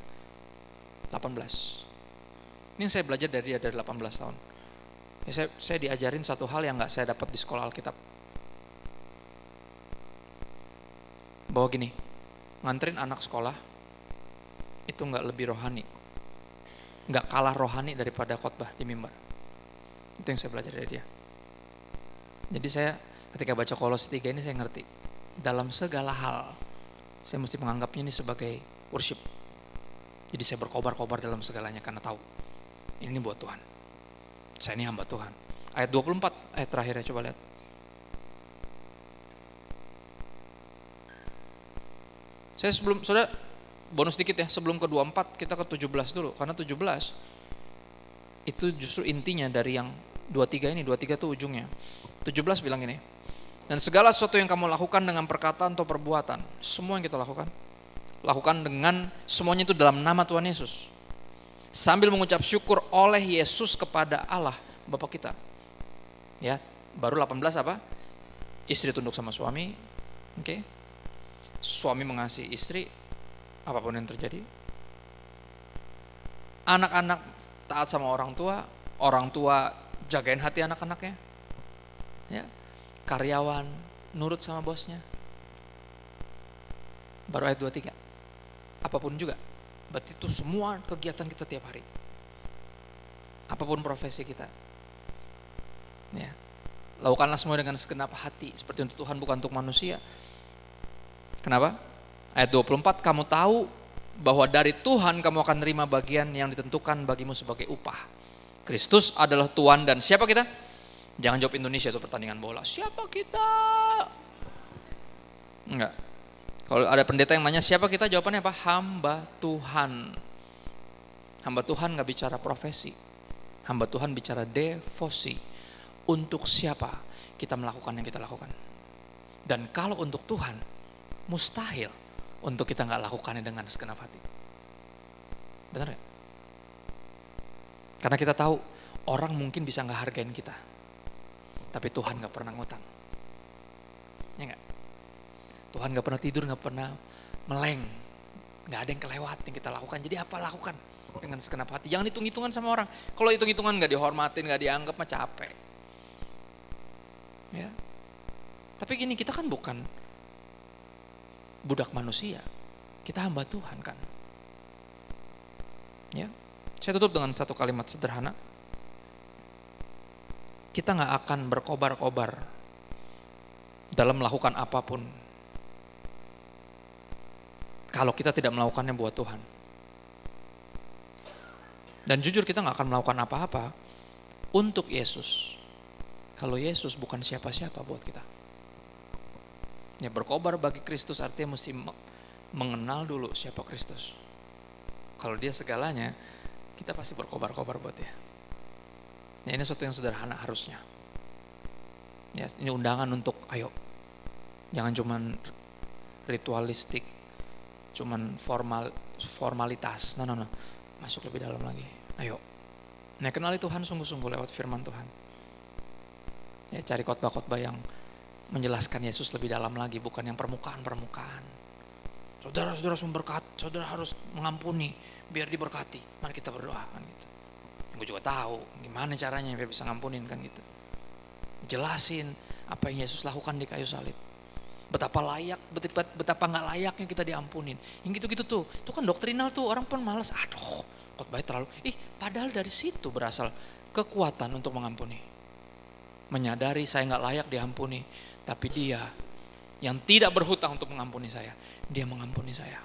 18. Ini yang saya belajar dari dia dari 18 tahun. Ya, saya diajarin satu hal yang gak saya dapat di sekolah Alkitab. Bahwa gini, nganterin anak sekolah itu gak lebih rohani, gak kalah rohani daripada khotbah di mimbar. Itu yang saya belajar dari dia. Jadi saya ketika baca Kolose 3 ini saya ngerti, dalam segala hal saya mesti menganggapnya ini sebagai worship. Jadi saya berkobar-kobar dalam segalanya karena tahu ini buat Tuhan. Saya ini hamba Tuhan. Ayat 24, ayat terakhirnya coba lihat. Saya sudah bonus dikit ya, sebelum ke 24 kita ke 17 dulu. Karena 17 itu justru intinya dari yang 23 ini, 23 itu ujungnya. 17 bilang ini, dan segala sesuatu yang kamu lakukan dengan perkataan atau perbuatan, semua yang kita lakukan dengan semuanya itu dalam nama Tuhan Yesus, sambil mengucap syukur oleh Yesus kepada Allah Bapa kita. Ya, baru 18 apa? Istri tunduk sama suami, oke? Suami mengasihi istri, apapun yang terjadi. Anak-anak taat sama orang tua jagain hati anak-anaknya. Ya, karyawan nurut sama bosnya. Baru ayat 23. Apapun juga. Berarti itu semua kegiatan kita tiap hari. Apapun profesi kita. Ya. Lakukanlah semua dengan segenap hati seperti untuk Tuhan, bukan untuk manusia. Kenapa? Ayat 24, kamu tahu bahwa dari Tuhan kamu akan terima bagian yang ditentukan bagimu sebagai upah. Kristus adalah Tuhan dan siapa kita? Jangan jawab Indonesia itu pertandingan bola. Siapa kita? Enggak. Kalau ada pendeta yang nanya siapa kita, jawabannya apa? Hamba Tuhan. Hamba Tuhan gak bicara profesi. Hamba Tuhan bicara devosi. Untuk siapa kita melakukan yang kita lakukan. Dan kalau untuk Tuhan, mustahil untuk kita gak lakukannya dengan segenap hati. Benar gak? Karena kita tahu orang mungkin bisa gak hargain kita, tapi Tuhan gak pernah ngutang. Ya gak? Tuhan gak pernah tidur, gak pernah meleng. Gak ada yang kelewat yang kita lakukan. Jadi apa lakukan dengan segenap hati. Jangan hitung-hitungan sama orang. Kalau hitung-hitungan gak dihormatin, gak dianggap, mah capek. Ya. Tapi gini, kita kan bukan budak manusia. Kita hamba Tuhan kan. Ya. Saya tutup dengan satu kalimat sederhana. Kita gak akan berkobar-kobar dalam melakukan apapun kalau kita tidak melakukannya buat Tuhan. Dan jujur kita gak akan melakukan apa-apa untuk Yesus kalau Yesus bukan siapa-siapa buat kita. Ya, berkobar bagi Kristus artinya mesti mengenal dulu siapa Kristus. Kalau dia segalanya, kita pasti berkobar-kobar buat dia. Ya, ini sesuatu yang sederhana harusnya. Ya, ini undangan untuk ayo. Jangan cuman ritualistik, cuman formalitas. No. Masuk lebih dalam lagi. Ayo. Nah, kenali Tuhan sungguh-sungguh lewat firman Tuhan. Ya, cari khotbah-khotbah yang menjelaskan Yesus lebih dalam lagi, bukan yang permukaan-permukaan. Saudara harus memberkati, saudara harus mengampuni biar diberkati. Mari kita berdoa kan gitu. Gue juga tahu gimana caranya biar bisa ngampunin kan gitu. Jelasin apa yang Yesus lakukan di kayu salib. Betapa layak, betapa nggak layaknya kita diampunin. Yang gitu-gitu tuh, itu kan doktrinal tuh, orang pun malas. Aduh, khotbah terlalu. Padahal dari situ berasal kekuatan untuk mengampuni. Menyadari saya nggak layak diampuni, tapi Dia yang tidak berhutang untuk mengampuni saya, Dia mengampuni saya.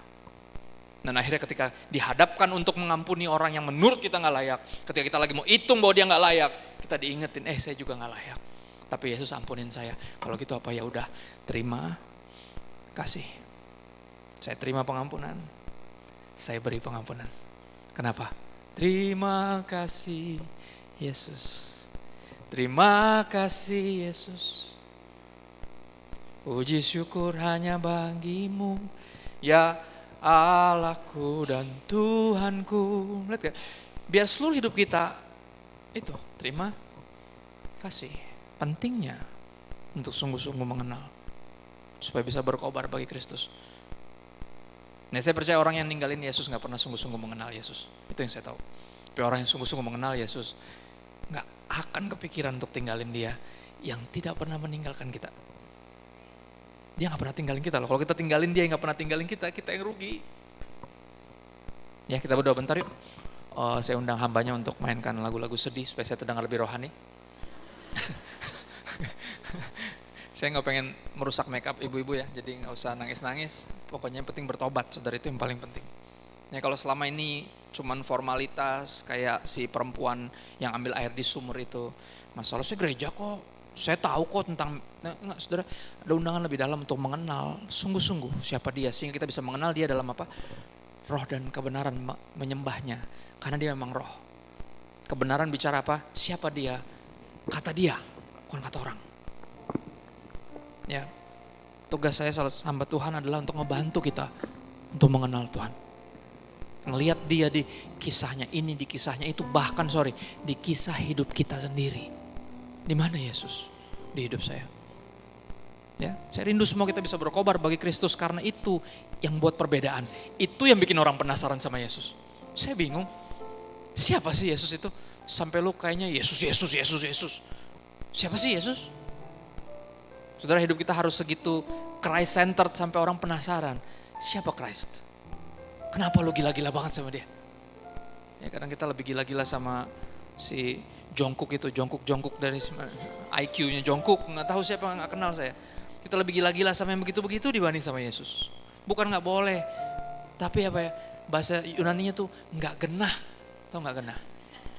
Dan akhirnya ketika dihadapkan untuk mengampuni orang yang menurut kita nggak layak, ketika kita lagi mau hitung bahwa dia nggak layak, kita diingetin, saya juga nggak layak. Tapi Yesus ampunin saya. Kalau gitu apa, ya udah, terima kasih. Saya terima pengampunan. Saya beri pengampunan. Kenapa? Terima kasih Yesus. Terima kasih Yesus. Puji syukur hanya bagimu, ya Allahku dan Tuhanku. Lihat gak? Biar seluruh hidup kita itu terima kasih. Pentingnya untuk sungguh-sungguh mengenal, supaya bisa berkobar bagi Kristus. Nah, saya percaya orang yang ninggalin Yesus gak pernah sungguh-sungguh mengenal Yesus. Itu yang saya tahu. Tapi orang yang sungguh-sungguh mengenal Yesus gak akan kepikiran untuk tinggalin Dia yang tidak pernah meninggalkan kita. Dia gak pernah tinggalin kita loh. Kalau kita tinggalin Dia yang gak pernah tinggalin kita yang rugi. Ya, kita berdoa bentar yuk. Saya undang hambanya untuk mainkan lagu-lagu sedih supaya saya terdengar lebih rohani. Saya gak pengen merusak make up ibu-ibu ya, jadi gak usah nangis-nangis. Pokoknya yang penting bertobat, saudara, itu yang paling penting. Ya, kalau selama ini cuman formalitas kayak si perempuan yang ambil air di sumur itu, masalah saya gereja kok, saya tahu kok tentang, enggak, saudara, ada undangan lebih dalam untuk mengenal sungguh-sungguh siapa Dia, sehingga kita bisa mengenal Dia dalam apa? Roh dan kebenaran, menyembahnya, karena Dia memang roh. Kebenaran bicara apa? Siapa Dia? Kata Dia, bukan kata orang. Ya, tugas saya salah hamba Tuhan adalah untuk membantu kita untuk mengenal Tuhan. Ngelihat Dia di kisahnya ini, di kisahnya itu, bahkan di kisah hidup kita sendiri. Di mana Yesus di hidup saya? Ya, saya rindu semua kita bisa berkobar bagi Kristus, karena itu yang buat perbedaan. Itu yang bikin orang penasaran sama Yesus. Saya bingung, siapa sih Yesus itu? Sampai lu kayaknya Yesus. Siapa sih Yesus? Saudara, hidup kita harus segitu Christ centered sampai orang penasaran. Siapa Christ? Kenapa lu gila-gila banget sama Dia? Ya, kadang kita lebih gila-gila sama si Jongkook itu, Jongkook dari IQ-nya Jongkook, nggak tahu siapa, nggak kenal saya. Kita lebih gila-gila sama yang begitu-begitu dibanding sama Yesus. Bukan nggak boleh, tapi apa ya, bahasa Yunaninya tuh nggak genah. Tahu nggak genah?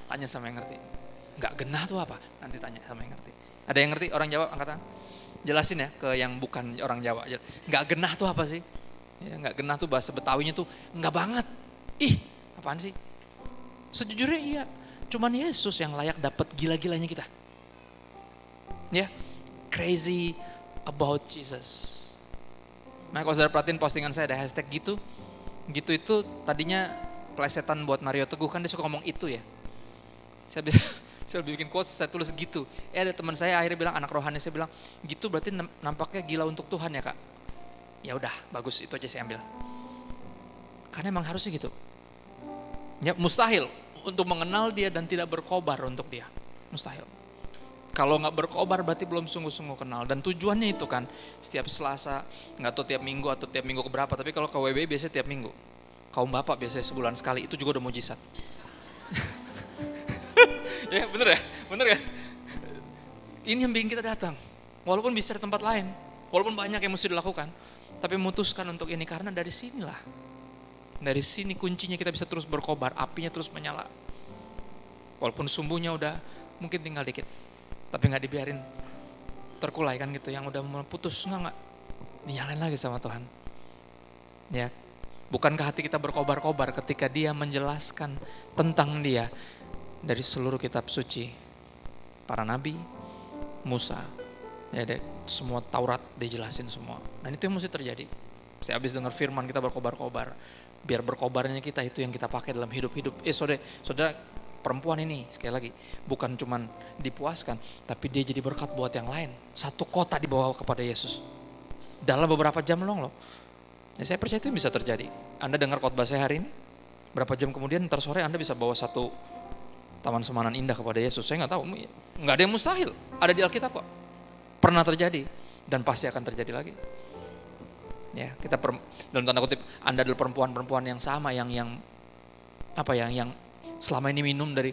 Tanya sama yang ngerti. Nggak genah tuh apa? Nanti tanya sama yang ngerti. Ada yang ngerti? Orang Jawa angkat tangan. Jelasin ya ke yang bukan orang Jawa. Nggak genah tuh apa sih? Ya, nggak genah tuh bahasa Betawinya tuh nggak banget. Apaan sih? Sejujurnya iya. Cuman Yesus yang layak dapat gila-gilanya kita. Ya, crazy about Jesus. Nah, kalau saudara perhatiin postingan saya ada hashtag gitu. Gitu itu tadinya plesetan buat Mario Teguh, kan dia suka ngomong itu ya. Saya lebih bikin quotes, saya tulis gitu. Ada teman saya akhirnya bilang, anak rohani, saya bilang, gitu berarti nampaknya gila untuk Tuhan ya kak. Ya udah, bagus, itu aja saya ambil. Karena emang harusnya gitu. Ya, mustahil untuk mengenal Dia dan tidak berkobar untuk Dia. Mustahil. Kalau nggak berkobar berarti belum sungguh-sungguh kenal. Dan tujuannya itu kan setiap Selasa, nggak tahu tiap minggu atau tiap minggu keberapa. Tapi kalau ke WB biasanya tiap minggu. Kaum bapak biasanya sebulan sekali, itu juga udah mujizat. Ya bener kan? Ini yang bikin kita datang. Walaupun bisa di tempat lain, walaupun banyak yang mesti dilakukan, tapi memutuskan untuk ini karena dari sinilah. Dari sini kuncinya kita bisa terus berkobar, apinya terus menyala. Walaupun sumbunya udah mungkin tinggal dikit, tapi nggak dibiarin terkulai kan gitu. Yang udah putus nggak dinyalain lagi sama Tuhan. Ya, bukankah hati kita berkobar-kobar ketika Dia menjelaskan tentang Dia dari seluruh kitab suci, para nabi, Musa, ya deh, semua Taurat dijelasin semua. Dan itu yang mesti terjadi. Saya habis dengar firman kita berkobar-kobar. Biar berkobarnya kita itu yang kita pakai dalam hidup-hidup. Saudara, perempuan ini sekali lagi bukan cuman dipuaskan, tapi dia jadi berkat buat yang lain. Satu kota dibawa kepada Yesus dalam beberapa jam loh. Ya, saya percaya itu bisa terjadi. Anda dengar khotbah saya hari ini, berapa jam kemudian ntar sore Anda bisa bawa satu taman semanan indah kepada Yesus. Saya nggak tahu, nggak ada yang mustahil. Ada di Alkitab kok. Pernah terjadi dan pasti akan terjadi lagi. Ya, kita dalam tanda kutip Anda adalah perempuan-perempuan yang sama yang selama ini minum dari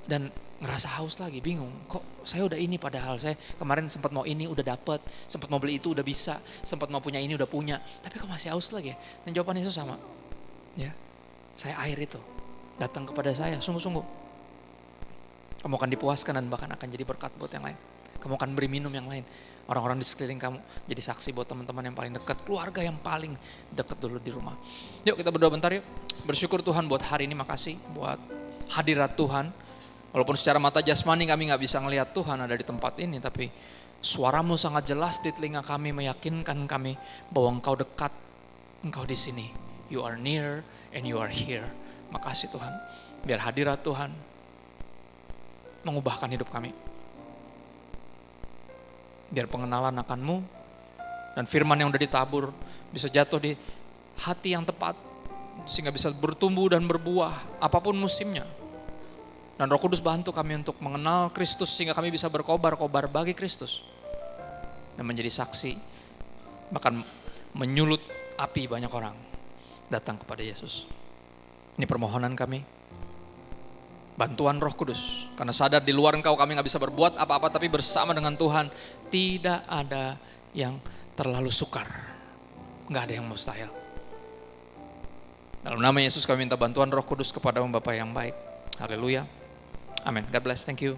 dan ngerasa haus lagi, bingung. Kok saya udah ini padahal saya kemarin sempat mau ini udah dapet, sempat mau beli itu udah bisa, sempat mau punya ini udah punya, tapi kok masih haus lagi ya? Dan jawaban Yesus sama. Ya, saya air itu. Datang kepada saya, sungguh-sungguh. Kamu akan dipuaskan dan bahkan akan jadi berkat buat yang lain. Kamu akan beri minum yang lain. Orang-orang di sekeliling kamu jadi saksi buat teman-teman yang paling dekat, keluarga yang paling dekat dulu di rumah. Yuk kita berdoa bentar yuk. Bersyukur Tuhan buat hari ini, makasih buat hadirat Tuhan. Walaupun secara mata jasmani kami gak bisa ngelihat Tuhan ada di tempat ini, tapi suaramu sangat jelas di telinga kami, meyakinkan kami bahwa Engkau dekat, Engkau di sini. You are near and you are here. Makasih Tuhan, biar hadirat Tuhan mengubahkan hidup kami. Biar pengenalan akan-Mu dan firman yang udah ditabur bisa jatuh di hati yang tepat, sehingga bisa bertumbuh dan berbuah apapun musimnya. Dan Roh Kudus bantu kami untuk mengenal Kristus sehingga kami bisa berkobar-kobar bagi Kristus dan menjadi saksi, bahkan menyulut api banyak orang datang kepada Yesus. Ini permohonan kami, bantuan Roh Kudus, karena sadar di luar Engkau kami gak bisa berbuat apa-apa, tapi bersama dengan Tuhan tidak ada yang terlalu sukar, gak ada yang mustahil. Dalam nama Yesus kami minta bantuan Roh Kudus kepada Bapa yang baik. Haleluya. Amin. God bless. Thank you.